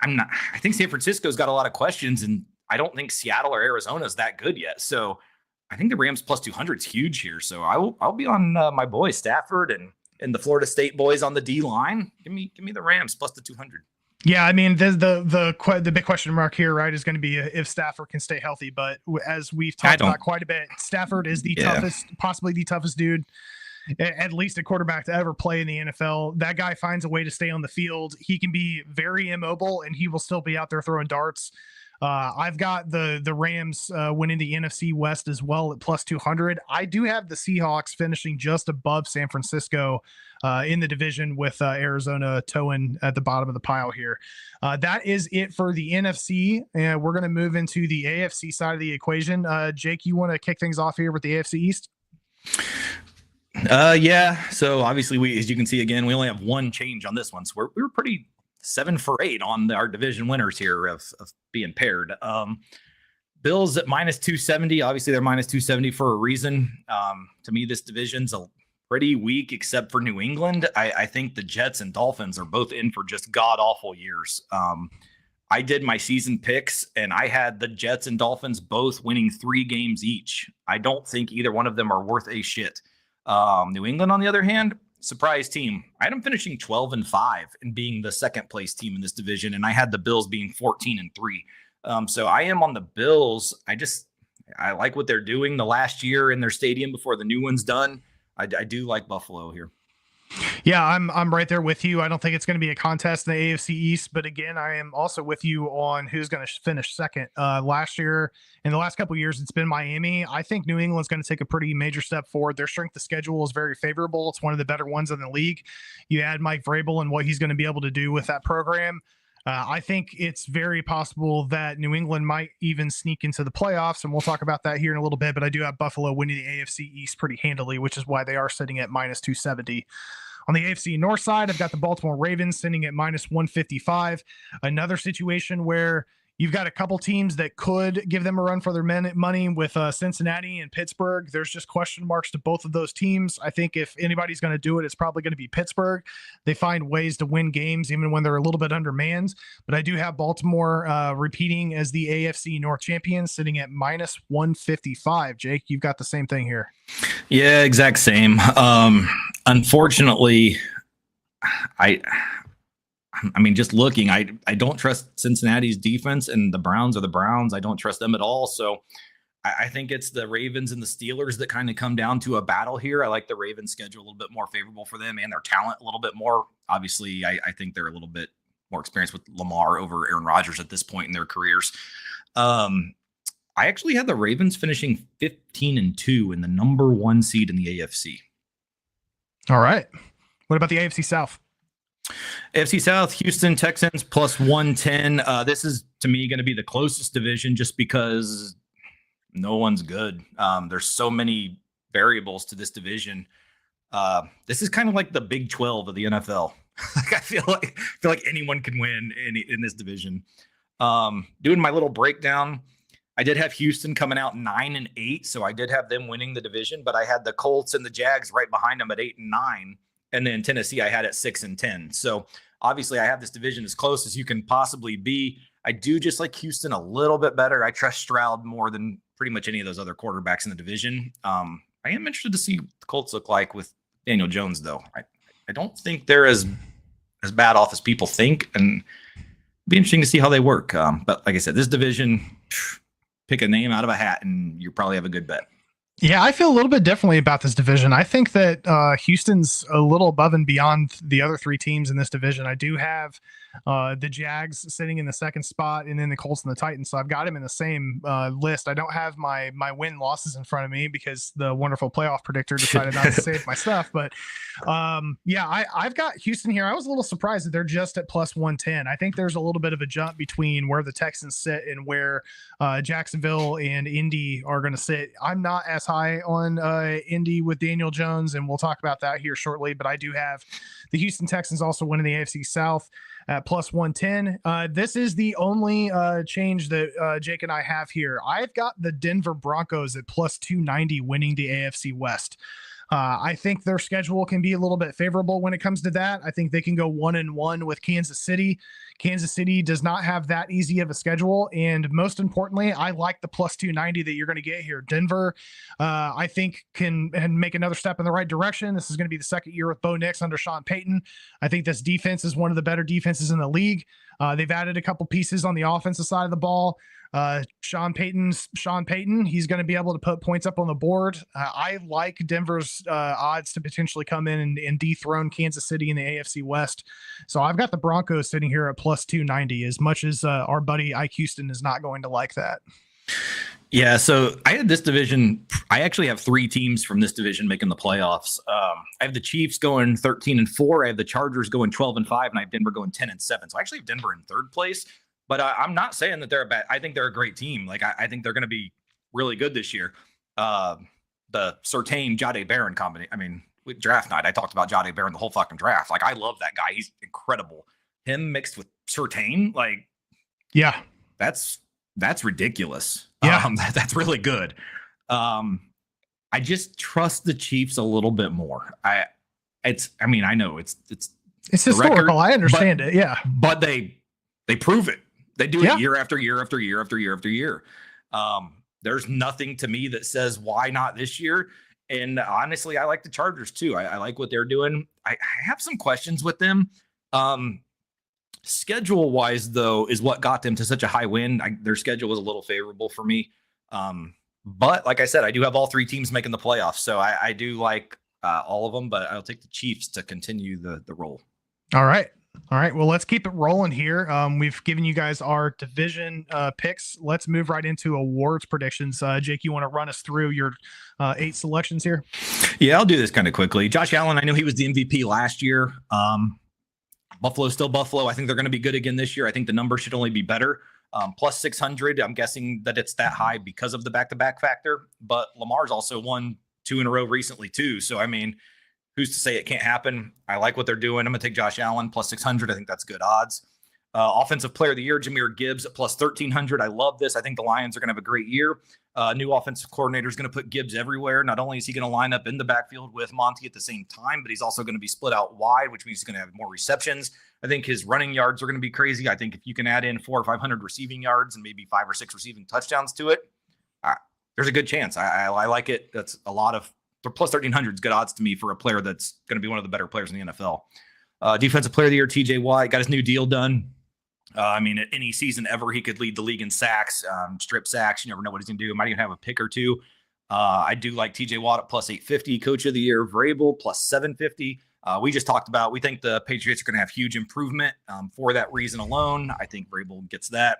I think San Francisco's got a lot of questions, and I don't think Seattle or Arizona is that good yet. So I think the Rams plus 200 is huge here. So I'll be on my boy Stafford and the Florida State boys on the D line. Give me the Rams plus the 200. Yeah, I mean, the big question mark here, right, is going to be if Stafford can stay healthy. But as we've talked about quite a bit, Stafford is the toughest, possibly the toughest dude, at least a quarterback to ever play in the NFL. That guy finds a way to stay on the field. He can be very immobile, and he will still be out there throwing darts. I've got the Rams winning the NFC West as well at plus 200. I do have the Seahawks finishing just above San Francisco in the division with Arizona towing at the bottom of the pile here. That is it for the NFC, and we're going to move into the AFC side of the equation. Jake, you want to kick things off here with the AFC East? Yeah. So obviously, as you can see again, we only have one change on this one. So we were pretty 7 for 8 on our division winners here of being paired. Bills at minus 270. Obviously, they're minus 270 for a reason. To me, this division's pretty weak except for New England. I think the Jets and Dolphins are both in for just god-awful years. I did my season picks, and I had the Jets and Dolphins both winning 3 games each. I don't think either one of them are worth a shit. New England, on the other hand, surprise team. I had them finishing 12-5 and being the second place team in this division, and I had the Bills being 14-3. So I am on the Bills. I like what they're doing the last year in their stadium before the new one's done. I do like Buffalo here. Yeah, I'm right there with you. I don't think it's going to be a contest in the AFC East, but again, I am also with you on who's going to finish second. Last year, in the last couple of years, it's been Miami. I think New England's going to take a pretty major step forward. Their strength of schedule is very favorable. It's one of the better ones in the league. You add Mike Vrabel and what he's going to be able to do with that program. I think it's very possible that New England might even sneak into the playoffs, and we'll talk about that here in a little bit. But I do have Buffalo winning the AFC East pretty handily, which is why they are sitting at minus 270. On the AFC North side, I've got the Baltimore Ravens sitting at minus 155. Another situation where you've got a couple teams that could give them a run for their money with Cincinnati and Pittsburgh. There's just question marks to both of those teams. I think if anybody's going to do it, it's probably going to be Pittsburgh. They find ways to win games even when they're a little bit undermanned. But I do have Baltimore repeating as the AFC North champion, sitting at minus 155. Jake, you've got the same thing here. Yeah, exact same. Unfortunately, I mean, just looking, I don't trust Cincinnati's defense, and the Browns are the Browns. I don't trust them at all. So I think it's the Ravens and the Steelers that kind of come down to a battle here. I like the Ravens schedule a little bit more favorable for them and their talent a little bit more. Obviously, I think they're a little bit more experienced with Lamar over Aaron Rodgers at this point in their careers. I actually had the Ravens finishing 15-2 and the number one seed in the AFC. All right. What about the AFC South? AFC South, Houston Texans plus 110. This is, to me, going to be the closest division just because no one's good. There's so many variables to this division. This is kind of like the Big 12 of the NFL. I feel like anyone can win in this division. Doing my little breakdown, I did have Houston coming out 9-8, so I did have them winning the division, but I had the Colts and the Jags right behind them at 8-9. And then Tennessee, I had at 6-10. So obviously I have this division as close as you can possibly be. I do just like Houston a little bit better. I trust Stroud more than pretty much any of those other quarterbacks in the division. I am interested to see what the Colts look like with Daniel Jones, though. I don't think they're as bad off as people think, and it'd be interesting to see how they work. But like I said, this division, pick a name out of a hat, and you probably have a good bet. Yeah, I feel a little bit differently about this division. I think that Houston's a little above and beyond the other three teams in this division. I do have the Jags sitting in the second spot, and then the Colts and the Titans. So I've got them in the same list. I don't have my win losses in front of me because the wonderful playoff predictor decided not to save my stuff. But yeah, I've got Houston here. I was a little surprised that they're just at plus 110. I think there's a little bit of a jump between where the Texans sit and where Jacksonville and Indy are going to sit. I'm not as high on Indy with Daniel Jones, and we'll talk about that here shortly. But I do have the Houston Texans also winning the AFC South at plus 110. This is the only change that Jake and I have here. I've got the Denver Broncos at plus 290 winning the AFC West. I think their schedule can be a little bit favorable when it comes to that. I think they can go 1-1 with Kansas City. Kansas City does not have that easy of a schedule. And most importantly, I like the plus 290 that you're going to get here. Denver, I think, can make another step in the right direction. This is going to be the second year with Bo Nix under Sean Payton. I think this defense is one of the better defenses in the league. They've added a couple pieces on the offensive side of the ball. Sean Payton, he's going to be able to put points up on the board. I like Denver's odds to potentially come in and dethrone Kansas City in the AFC West. So I've got the Broncos sitting here at plus 290, as much as our buddy Ike Houston is not going to like that. Yeah, so I had this division. I actually have three teams from this division making the playoffs. I have the Chiefs going 13-4. I have the Chargers going 12-5, and I have Denver going 10-7. So I actually have Denver in third place. But I'm not saying that they're a bad. I think they're a great team. Like I think they're going to be really good this year. The Surtain Jahdae Barron combination. I mean, with draft night, I talked about Jahdae Barron the whole fucking draft. Like I love that guy. He's incredible. Him mixed with Surtain, like yeah, that's ridiculous. Yeah, that's really good. I just trust the Chiefs a little bit more. I know it's historical. Record, I understand it. Yeah, but they prove it. They do it year after year after year after year after year. There's nothing to me that says why not this year. And honestly, I like the Chargers too. I like what they're doing. I have some questions with them. Schedule wise, though, is what got them to such a high win. Their schedule was a little favorable for me. But like I said, I do have all three teams making the playoffs. So I do like all of them, but I'll take the Chiefs to continue the role. All right. Well, let's keep it rolling here. We've given you guys our division picks. Let's move right into awards predictions. Jake, you want to run us through your 8 selections here? Yeah, I'll do this kind of quickly. Josh Allen, I know he was the MVP last year. Buffalo's still Buffalo. I think they're going to be good again this year. I think the number should only be better. Plus 600. I'm guessing that it's that high because of the back-to-back factor. But Lamar's also won 2 in a row recently too. So, I mean, who's to say it can't happen? I like what they're doing. I'm going to take Josh Allen plus 600. I think that's good odds. Offensive player of the year, Jahmyr Gibbs at plus 1,300. I love this. I think the Lions are going to have a great year. New offensive coordinator is going to put Gibbs everywhere. Not only is he going to line up in the backfield with Monty at the same time, but he's also going to be split out wide, which means he's going to have more receptions. I think his running yards are going to be crazy. I think if you can add in 400 or 500 receiving yards and maybe 5 or 6 receiving touchdowns to it, there's a good chance. I like it. That's a lot of plus 1,300 is good odds to me for a player that's going to be one of the better players in the NFL. Defensive player of the year, TJ Watt, got his new deal done. I mean, at any season ever, he could lead the league in sacks, strip sacks. You never know what he's going to do. Might even have a pick or two. I do like TJ Watt at plus 850, coach of the year. Vrabel plus 750. We just talked about, we think the Patriots are going to have huge improvement for that reason alone. I think Vrabel gets that.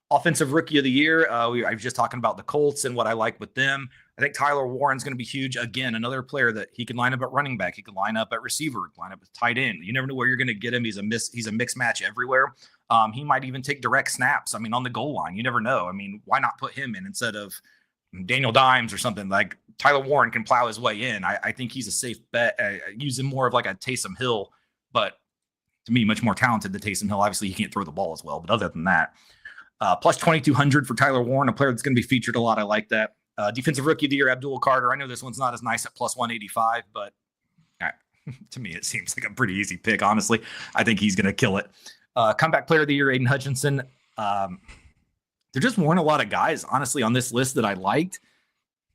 Offensive rookie of the year. I was just talking about the Colts and what I like with them. I think Tyler Warren's going to be huge. Again, another player that he can line up at running back. He can line up at receiver, line up at tight end. You never know where you're going to get him. He's a mixed match everywhere. He might even take direct snaps. I mean, on the goal line, you never know. I mean, why not put him in instead of Daniel Dimes or something? Like Tyler Warren can plow his way in. I think he's a safe bet. Use him more of like a Taysom Hill, but to me, much more talented than Taysom Hill. Obviously, he can't throw the ball as well, but other than that, plus 2,200 for Tyler Warren, a player that's going to be featured a lot. I like that. Defensive rookie of the year, Abdul Carter. I know this one's not as nice at plus 185, but to me, it seems like a pretty easy pick. Honestly, I think he's going to kill it. Comeback player of the year, Aiden Hutchinson. There just weren't a lot of guys, honestly, on this list that I liked.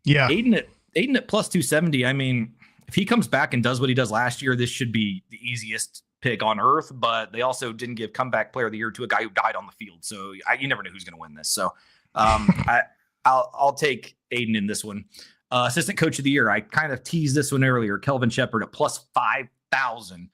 Yeah. Aiden at plus 270. I mean, if he comes back and does what he does last year, this should be the easiest pick on earth, but they also didn't give comeback player of the year to a guy who died on the field. So you never know who's going to win this. So I'll take Aiden in this one. Assistant coach of the year. I kind of teased this one earlier. Kelvin Shepard at plus 5,000.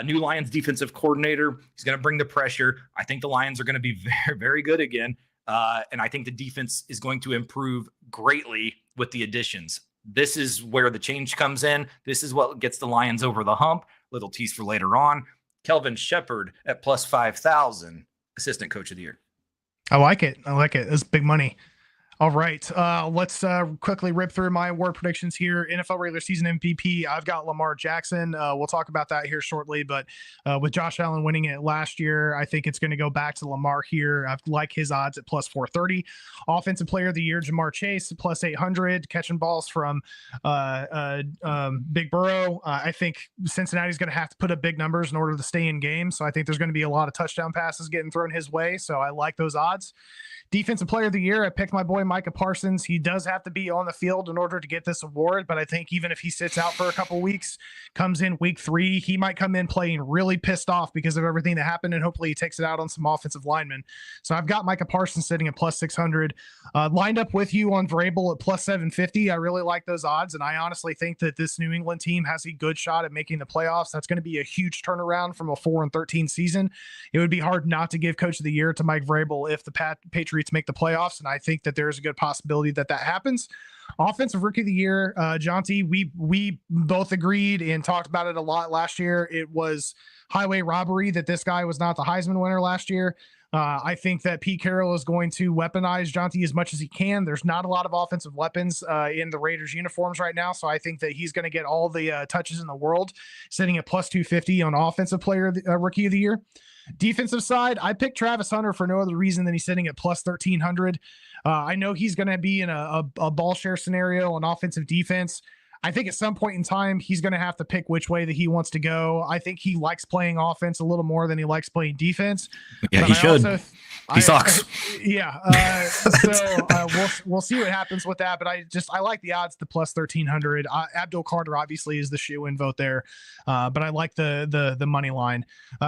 New Lions defensive coordinator. He's going to bring the pressure. I think the Lions are going to be very, very good again. And I think the defense is going to improve greatly with the additions. This is where the change comes in. This is what gets the Lions over the hump. Little tease for later on. Kelvin Shepard at plus 5,000, assistant coach of the year. I like it. That's big money. All right. Let's quickly rip through my award predictions here. NFL regular season MVP, I've got Lamar Jackson. We'll talk about that here shortly, but with Josh Allen winning it last year, I think it's going to go back to Lamar here. I like his odds at plus 430. Offensive player of the year, Jamar Chase, plus 800, catching balls from Big Burrow. I think Cincinnati's going to have to put up big numbers in order to stay in games. So I think there's going to be a lot of touchdown passes getting thrown his way. So I like those odds. Defensive player of the year, I picked my boy Micah Parsons. He does have to be on the field in order to get this award, but I think even if he sits out for a couple weeks, comes in week 3, he might come in playing really pissed off because of everything that happened, and hopefully he takes it out on some offensive linemen. So I've got Micah Parsons sitting at plus 600. Lined up with you on Vrabel at plus 750. I really like those odds, and I honestly think that this New England team has a good shot at making the playoffs. That's going to be a huge turnaround from a 4-13 season. It would be hard not to give coach of the year to Mike Vrabel if the Patriots make the playoffs, and I think that there's a good possibility that happens. Offensive rookie of the year, Jonty, we both agreed and talked about it a lot last year. It was highway robbery that this guy was not the Heisman winner last year. I think that Pete Carroll is going to weaponize Jonty as much as he can. There's not a lot of offensive weapons in the Raiders uniforms right now, so I think that he's going to get all the touches in the world, sitting at plus 250 on offensive player rookie of the year. Defensive side, I picked Travis Hunter for no other reason than he's sitting at plus 1,300. I know he's going to be in a ball share scenario on offensive defense. I think at some point in time, he's going to have to pick which way that he wants to go. I think he likes playing offense a little more than he likes playing defense. Yeah, he should. He sucks. We'll see what happens with that. But I like the odds to plus 1,300. Abdul Carter obviously is the shoe-in vote there. But I like the money line.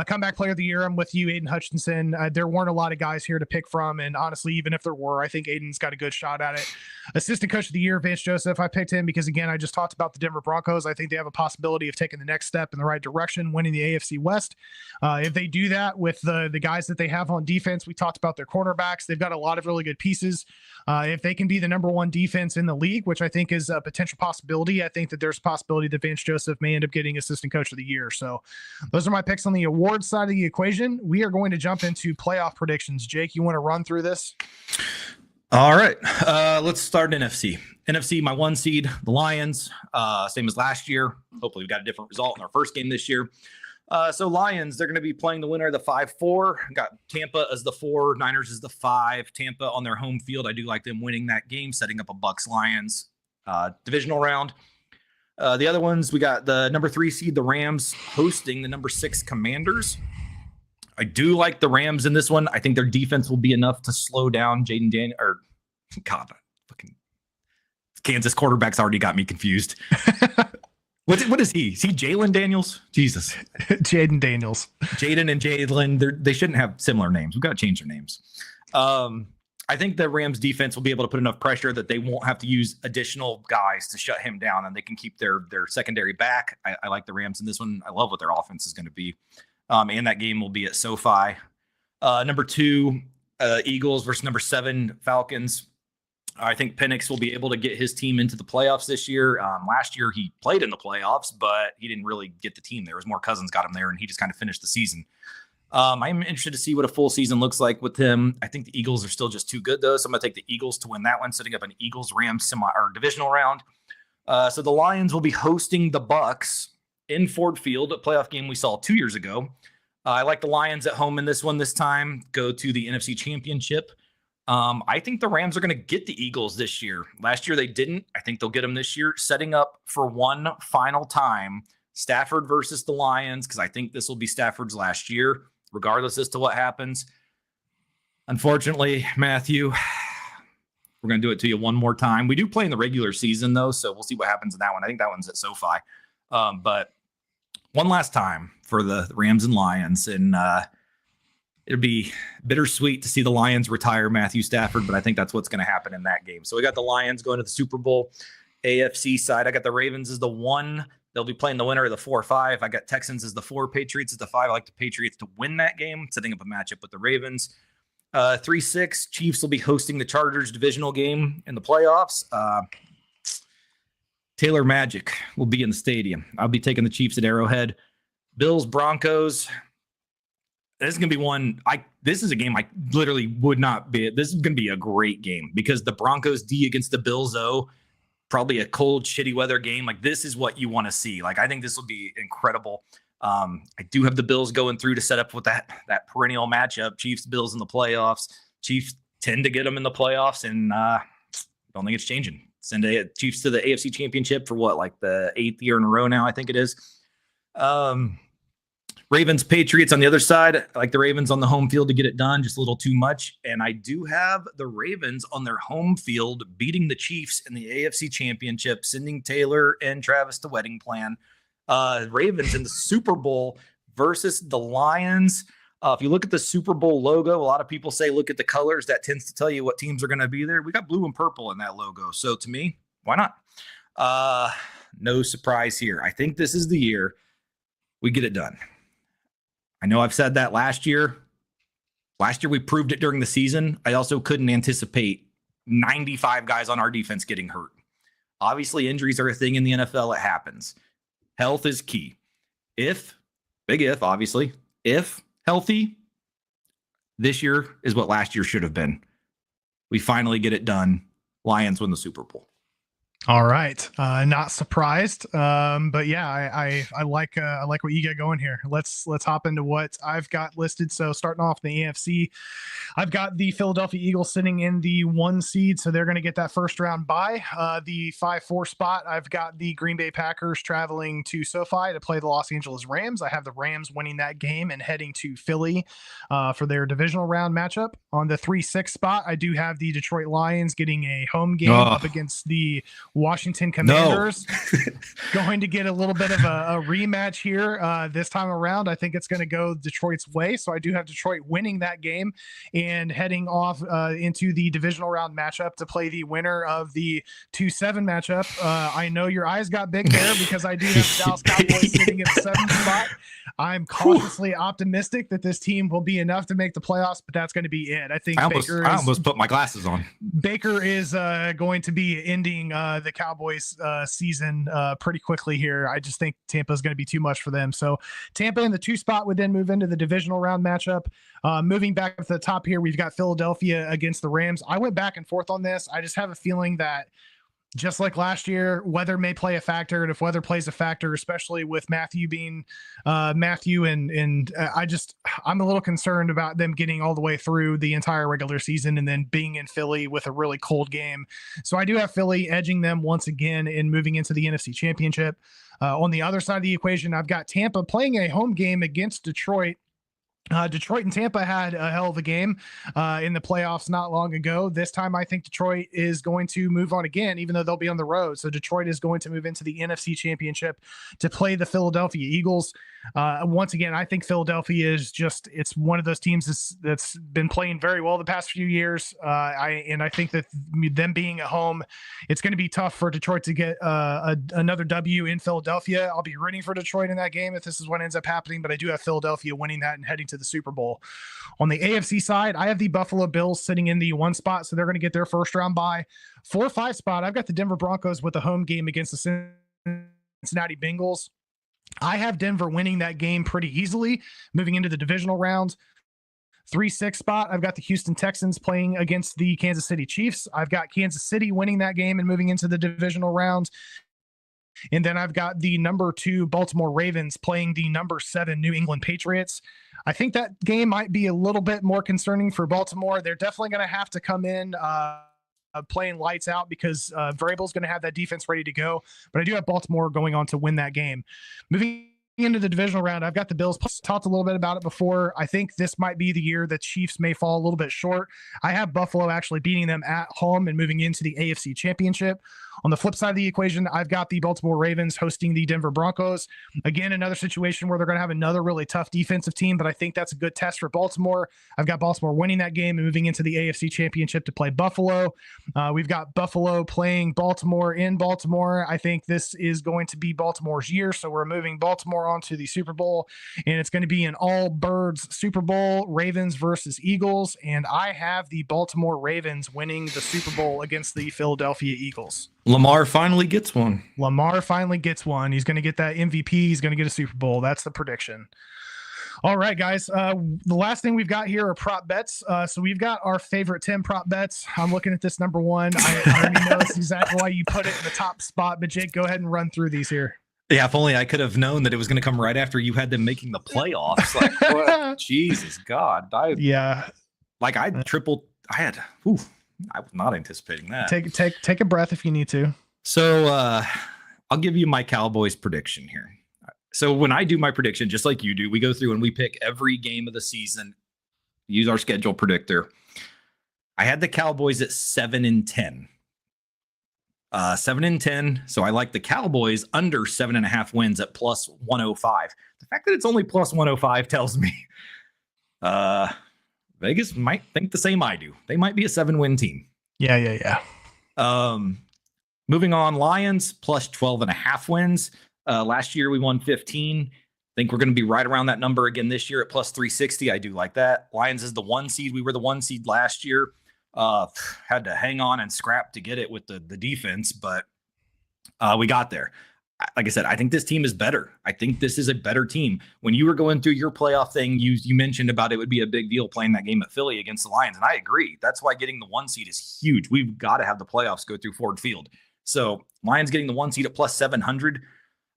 Comeback player of the year, I'm with you, Aiden Hutchinson. There weren't a lot of guys here to pick from. And honestly, even if there were, I think Aiden's got a good shot at it. Assistant coach of the year, Vance Joseph. I picked him because, again, I just talked about the Denver Broncos. I think they have a possibility of taking the next step in the right direction, winning the AFC West. If they do that with the guys that they have on defense, we talked about their quarterbacks. They've got a lot of really good pieces. If they can be the number one defense in the league, which I think is a potential possibility, I think that there's a possibility that Vance Joseph may end up getting assistant coach of the year. So those are my picks on the awards side of the equation. We are going to jump into playoff predictions. Jake, you want to run through this? All right. Let's start NFC. NFC, my 1 seed, the Lions, same as last year. Hopefully we got a different result in our first game this year. So Lions, they're going to be playing the winner of the 5-4. Got Tampa as the 4, Niners as the 5. Tampa on their home field. I do like them winning that game, setting up a Bucs-Lions divisional round. The other ones, we got the number 3 seed, the Rams, hosting the number 6 Commanders. I do like the Rams in this one. I think their defense will be enough to slow down Jaden Daniels. Or, God, fucking Kansas quarterback's already got me confused. What is he? Is he Jalen Daniels? Jesus. Jaden Daniels. Jaden and Jalen, they shouldn't have similar names. We've got to change their names. I think the Rams defense will be able to put enough pressure that they won't have to use additional guys to shut him down, and they can keep their secondary back. I like the Rams in this one. I love what their offense is going to be. And that game will be at SoFi. Number 2, Eagles versus number 7, Falcons. I think Penix will be able to get his team into the playoffs this year. Last year, he played in the playoffs, but he didn't really get the team there. It was more Cousins got him there, and he just kind of finished the season. I'm interested to see what a full season looks like with him. I think the Eagles are still just too good, though, so I'm going to take the Eagles to win that one, setting up an Eagles-Rams divisional round. So the Lions will be hosting the Bucs in Ford Field, a playoff game we saw 2 years ago. I like the Lions at home in this one this time, go to the NFC Championship. I think the Rams are going to get the Eagles this year. Last year they didn't. I think they'll get them this year, setting up for one final time, Stafford versus the Lions, because I think this will be Stafford's last year, regardless as to what happens. Unfortunately, Matthew, we're going to do it to you one more time. We do play in the regular season, though, so we'll see what happens in that one. I think that one's at SoFi. But one last time for the Rams and Lions, and it'll be bittersweet to see the Lions retire Matthew Stafford, but I think that's what's going to happen in that game. So we got the Lions going to the Super Bowl. AFC side, I got the Ravens as the 1. They'll be playing the winner of the 4-5. I got Texans as the 4, Patriots as the 5. I like the Patriots to win that game, setting up a matchup with the Ravens. 3-6, Chiefs will be hosting the Chargers divisional game in the playoffs. Taylor Magic will be in the stadium. I'll be taking the Chiefs at Arrowhead. Bills, Broncos. This is going to be one. This is a game I literally would not be. This is going to be a great game because the Broncos D against the Bills O, probably a cold, shitty weather game. Like, this is what you want to see. Like, I think this will be incredible. I do have the Bills going through to set up with that perennial matchup. Chiefs, Bills in the playoffs. Chiefs tend to get them in the playoffs, and don't think it's changing. Send Chiefs to the AFC Championship for what, like the 8th year in a row now, I think it is. Ravens, Patriots on the other side. I like the Ravens on the home field to get it done, just a little too much. And I do have the Ravens on their home field beating the Chiefs in the AFC Championship, sending Taylor and Travis to Wedding Plan. Ravens in the Super Bowl versus the Lions. If you look at the Super Bowl logo, a lot of people say, look at the colors. That tends to tell you what teams are going to be there. We got blue and purple in that logo. So to me, why not? No surprise here. I think this is the year we get it done. I know I've said that last year. Last year we proved it during the season. I also couldn't anticipate 95 guys on our defense getting hurt. Obviously, injuries are a thing in the NFL. It happens. Health is key. Big if, obviously, if healthy, this year is what last year should have been. We finally get it done. Lions win the Super Bowl. All right. Not surprised. But yeah, I like what you got going here. Let's hop into what I've got listed. So starting off the AFC, I've got the Philadelphia Eagles sitting in the 1 seed. So they're going to get that first round bye. The 5-4 spot, I've got the Green Bay Packers traveling to SoFi to play the Los Angeles Rams. I have the Rams winning that game and heading to Philly for their divisional round matchup. On the 3-6 spot, I do have the Detroit Lions getting a home game up against the Washington Commanders going to get a little bit of a rematch here this time around. I think it's going to go Detroit's way. So I do have Detroit winning that game and heading off into the divisional round matchup to play the winner of the 2-7 matchup. I know your eyes got big there because I do have the Dallas Cowboys sitting at the 7th spot. I'm cautiously optimistic that this team will be enough to make the playoffs, but that's going to be it. I think I almost put my glasses on. Baker is going to be ending the Cowboys season pretty quickly here. I just think Tampa is going to be too much for them. So Tampa in the 2 spot would then move into the divisional round matchup. Moving back up to the top here, we've got Philadelphia against the Rams. I went back and forth on this. I just have a feeling that just like last year, weather may play a factor, and if weather plays a factor, especially with Matthew being Matthew, and I'm a little concerned about them getting all the way through the entire regular season and then being in Philly with a really cold game. So I do have Philly edging them once again in moving into the NFC Championship. On the other side of the equation, I've got Tampa playing a home game against Detroit. Detroit and Tampa had a hell of a game in the playoffs not long ago. This time, I think Detroit is going to move on again, even though they'll be on the road. So Detroit is going to move into the NFC Championship to play the Philadelphia Eagles. Once again, I think Philadelphia is it's one of those teams that's been playing very well the past few years. I think that them being at home, it's going to be tough for Detroit to get another W in Philadelphia. I'll be rooting for Detroit in that game if this is what ends up happening, but I do have Philadelphia winning that and heading to the Super Bowl. On the AFC side, I have the Buffalo Bills sitting in the 1 spot, so they're going to get their first round bye. 4-5 spot, I've got the Denver Broncos with a home game against the Cincinnati Bengals. I have Denver winning that game pretty easily, moving into the divisional round. 3-6 spot, I've got the Houston Texans playing against the Kansas City Chiefs. I've got Kansas City winning that game and moving into the divisional round. And then I've got the number 2 Baltimore Ravens playing the number 7 New England Patriots. I think that game might be a little bit more concerning for Baltimore. They're definitely going to have to come in playing lights out because Vrabel's going to have that defense ready to go. But I do have Baltimore going on to win that game. Moving into the divisional round, I've got the Bills. Talked a little bit about it before. I think this might be the year the Chiefs may fall a little bit short. I have Buffalo actually beating them at home and moving into the AFC Championship. On the flip side of the equation, I've got the Baltimore Ravens hosting the Denver Broncos. Again, another situation where they're going to have another really tough defensive team, but I think that's a good test for Baltimore. I've got Baltimore winning that game and moving into the AFC Championship to play Buffalo. We've got Buffalo playing Baltimore in Baltimore. I think this is going to be Baltimore's year, so we're moving Baltimore onto the Super Bowl, and it's going to be an all-birds Super Bowl, Ravens versus Eagles, and I have the Baltimore Ravens winning the Super Bowl against the Philadelphia Eagles. Lamar finally gets one. Lamar finally gets one. He's going to get that MVP. He's going to get a Super Bowl. That's the prediction. All right, guys. The last thing we've got here are prop bets. So we've got our favorite 10 prop bets. I'm looking at this number 1. I already know that's exactly why you put it in the top spot. But Jake, go ahead and run through these here. Yeah, if only I could have known that it was going to come right after you had them making the playoffs. Like, what? Jesus, God. I was not anticipating that. Take a breath if you need to. So I'll give you my Cowboys prediction here. So when I do my prediction, just like you do, we go through and we pick every game of the season, use our schedule predictor. I had the Cowboys at 7-10. 7-10. So I like the Cowboys under 7.5 wins at plus 105. The fact that it's only plus 105 tells me Vegas might think the same I do. They might be a 7-win team. Yeah. Moving on, Lions plus 12.5 wins. Last year we won 15. I think we're going to be right around that number again this year at plus 360. I do like that. Lions is the 1 seed. We were the 1 seed last year. Had to hang on and scrap to get it with the defense, but we got there. Like I said, I think this team is better. I think this is a better team. When you were going through your playoff thing, you mentioned about it would be a big deal playing that game at Philly against the Lions, and I agree. That's why getting the 1 seed is huge. We've got to have the playoffs go through Ford Field. So Lions getting the 1 seed at plus 700.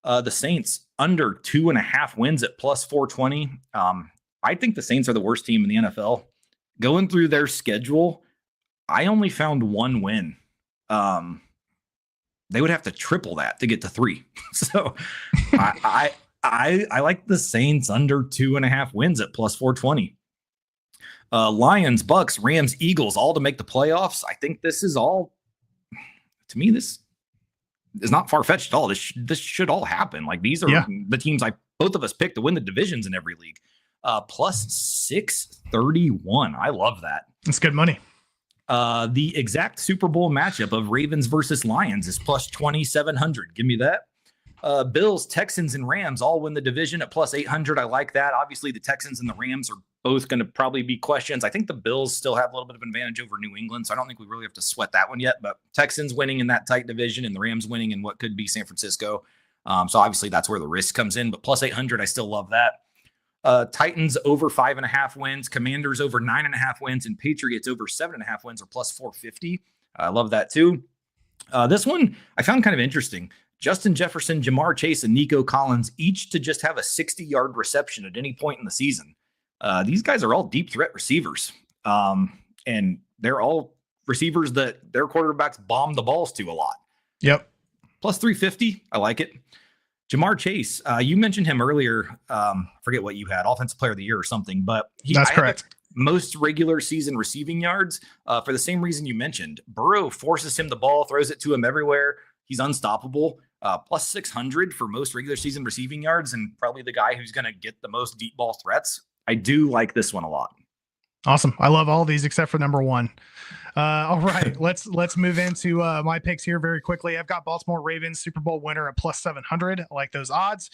The Saints under 2.5 wins at plus 420. I think the Saints are the worst team in the NFL. Going through their schedule, I only found 1 win. They would have to triple that to get to 3. So I like the Saints under 2.5 wins at plus 420. Lions, Bucks, Rams, Eagles, all to make the playoffs. I think this is all, to me, this is not far-fetched at all. This should all happen. Like, these are the teams both of us picked to win the divisions in every league. Plus 631. I love that. It's good money. The exact Super Bowl matchup of Ravens versus Lions is plus 2,700. Give me that. Bills, Texans, and Rams all win the division at plus 800. I like that. Obviously, the Texans and the Rams are both going to probably be questions. I think the Bills still have a little bit of advantage over New England, so I don't think we really have to sweat that one yet. But Texans winning in that tight division and the Rams winning in what could be San Francisco. So obviously that's where the risk comes in. But plus 800, I still love that. Titans over 5.5 wins, Commanders over 9.5 wins, and Patriots over 7.5 wins are plus 450. I love that too. This one I found kind of interesting. Justin Jefferson, Jamar Chase, and Nico Collins each to just have a 60-yard reception at any point in the season. These guys are all deep threat receivers, and they're all receivers that their quarterbacks bomb the balls to a lot. Yep. Plus 350. I like it. Jamar Chase, you mentioned him earlier. Forget what you had, Offensive Player of the Year or something, but that's correct. Most regular season receiving yards for the same reason you mentioned. Burrow forces him the ball, throws it to him everywhere. He's unstoppable. Plus 600 for most regular season receiving yards, and probably the guy who's going to get the most deep ball threats. I do like this one a lot. Awesome. I love all these except for number one. All right, let's move into my picks here very quickly. I've got Baltimore Ravens Super Bowl winner at plus 700. I like those odds.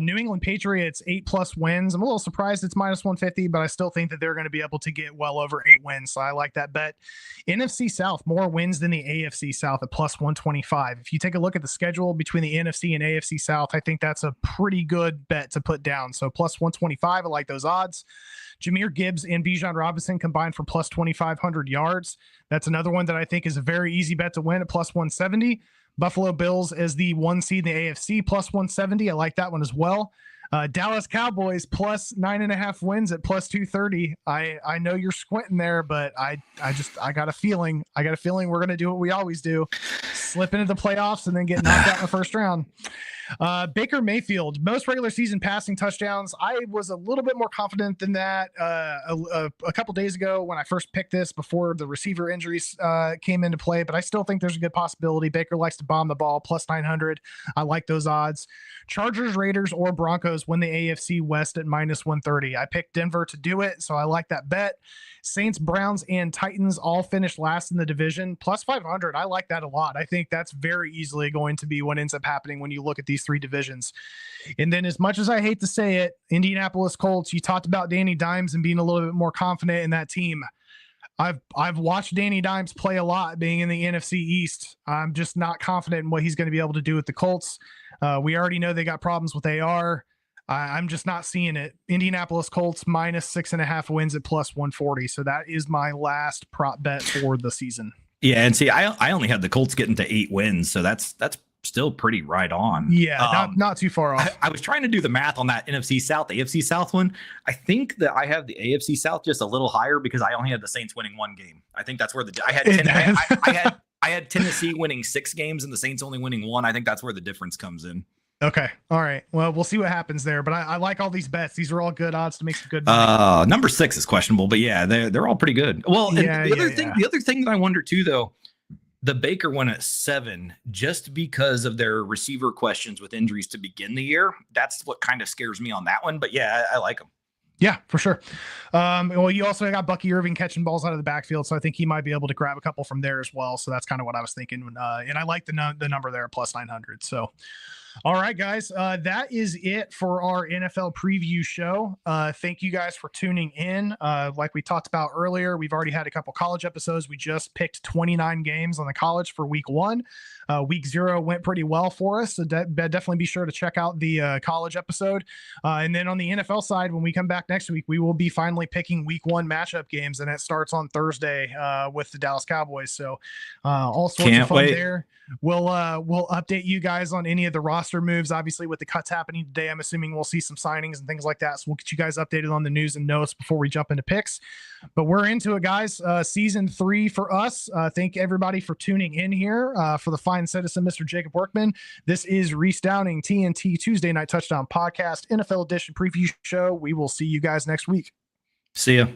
New England Patriots 8+ wins. I'm a little surprised it's minus 150, but I still think that they're going to be able to get well over 8 wins. So I like that bet. NFC South, more wins than the AFC South at plus 125. If you take a look at the schedule between the NFC and AFC South, I think that's a pretty good bet to put down. So plus 125, I like those odds. Jahmyr Gibbs and Bijan Robinson combined for plus 2,500 yards. That's another one that I think is a very easy bet to win at plus 170. Buffalo Bills as the 1 seed in the AFC plus 170. I like that one as well. Dallas Cowboys plus 9.5 wins at plus 230. I know you're squinting there, but I got a feeling. We're going to do what we always do. Slip into the playoffs and then get knocked out in the first round. Baker Mayfield, most regular season passing touchdowns. I was a little bit more confident than that a couple days ago when I first picked this before the receiver injuries came into play, but I still think there's a good possibility. Baker likes to bomb the ball, plus 900. I like those odds. Chargers, Raiders, or Broncos win the AFC West at minus 130. I picked Denver to do it, so I like that bet. Saints, Browns, and Titans all finished last in the division, plus 500. I like that a lot. I think that's very easily going to be what ends up happening when you look at these 3 divisions. And then, as much as I hate to say it, Indianapolis Colts, you talked about Danny Dimes and being a little bit more confident in that team. I've watched Danny Dimes play a lot being in the NFC East. I'm just not confident in what he's going to be able to do with the Colts. We already know they got problems with AR. I'm just not seeing it. Indianapolis Colts minus 6.5 wins at plus 140. So that is my last prop bet for the season. Yeah, and see, I only had the Colts getting to 8 wins, so that's still pretty right on. Yeah, not too far off. I was trying to do the math on that NFC South, the AFC South one. I think that I have the AFC South just a little higher because I only had the Saints winning 1 game. I think that's where I had I had Tennessee winning 6 games and the Saints only winning 1. I think that's where the difference comes in. Okay. All right. Well, we'll see what happens there, but I like all these bets. These are all good odds to make some good money. Number 6 is questionable, but yeah, they're all pretty good. Well, the other thing that I wonder too, though, the Baker one at 7, just because of their receiver questions with injuries to begin the year. That's what kind of scares me on that one. But yeah, I like them. Yeah, for sure. Well, you also got Bucky Irving catching balls out of the backfield, so I think he might be able to grab a couple from there as well. So that's kind of what I was thinking. And I like the number there, plus 900. So, all right, guys, that is it for our NFL preview show. Thank you guys for tuning in. Like we talked about earlier, we've already had a couple college episodes. We just picked 29 games on the college for week 1. Week 0 went pretty well for us. So definitely be sure to check out the college episode. And then on the NFL side, when we come back next week, we will be finally picking week 1 matchup games, and it starts on Thursday with the Dallas Cowboys. So all sorts of fun there. We'll update you guys on any of the roster moves. Obviously, with the cuts happening today, I'm assuming we'll see some signings and things like that. So we'll get you guys updated on the news and notes before we jump into picks. But we're into it, guys. Season 3 for us. Thank everybody for tuning in here for the fine citizen, Mr. Jacob Workman. This is Reese Downing, TNT Tuesday Night Touchdown Podcast, NFL Edition preview show. We will see you guys next week. See ya.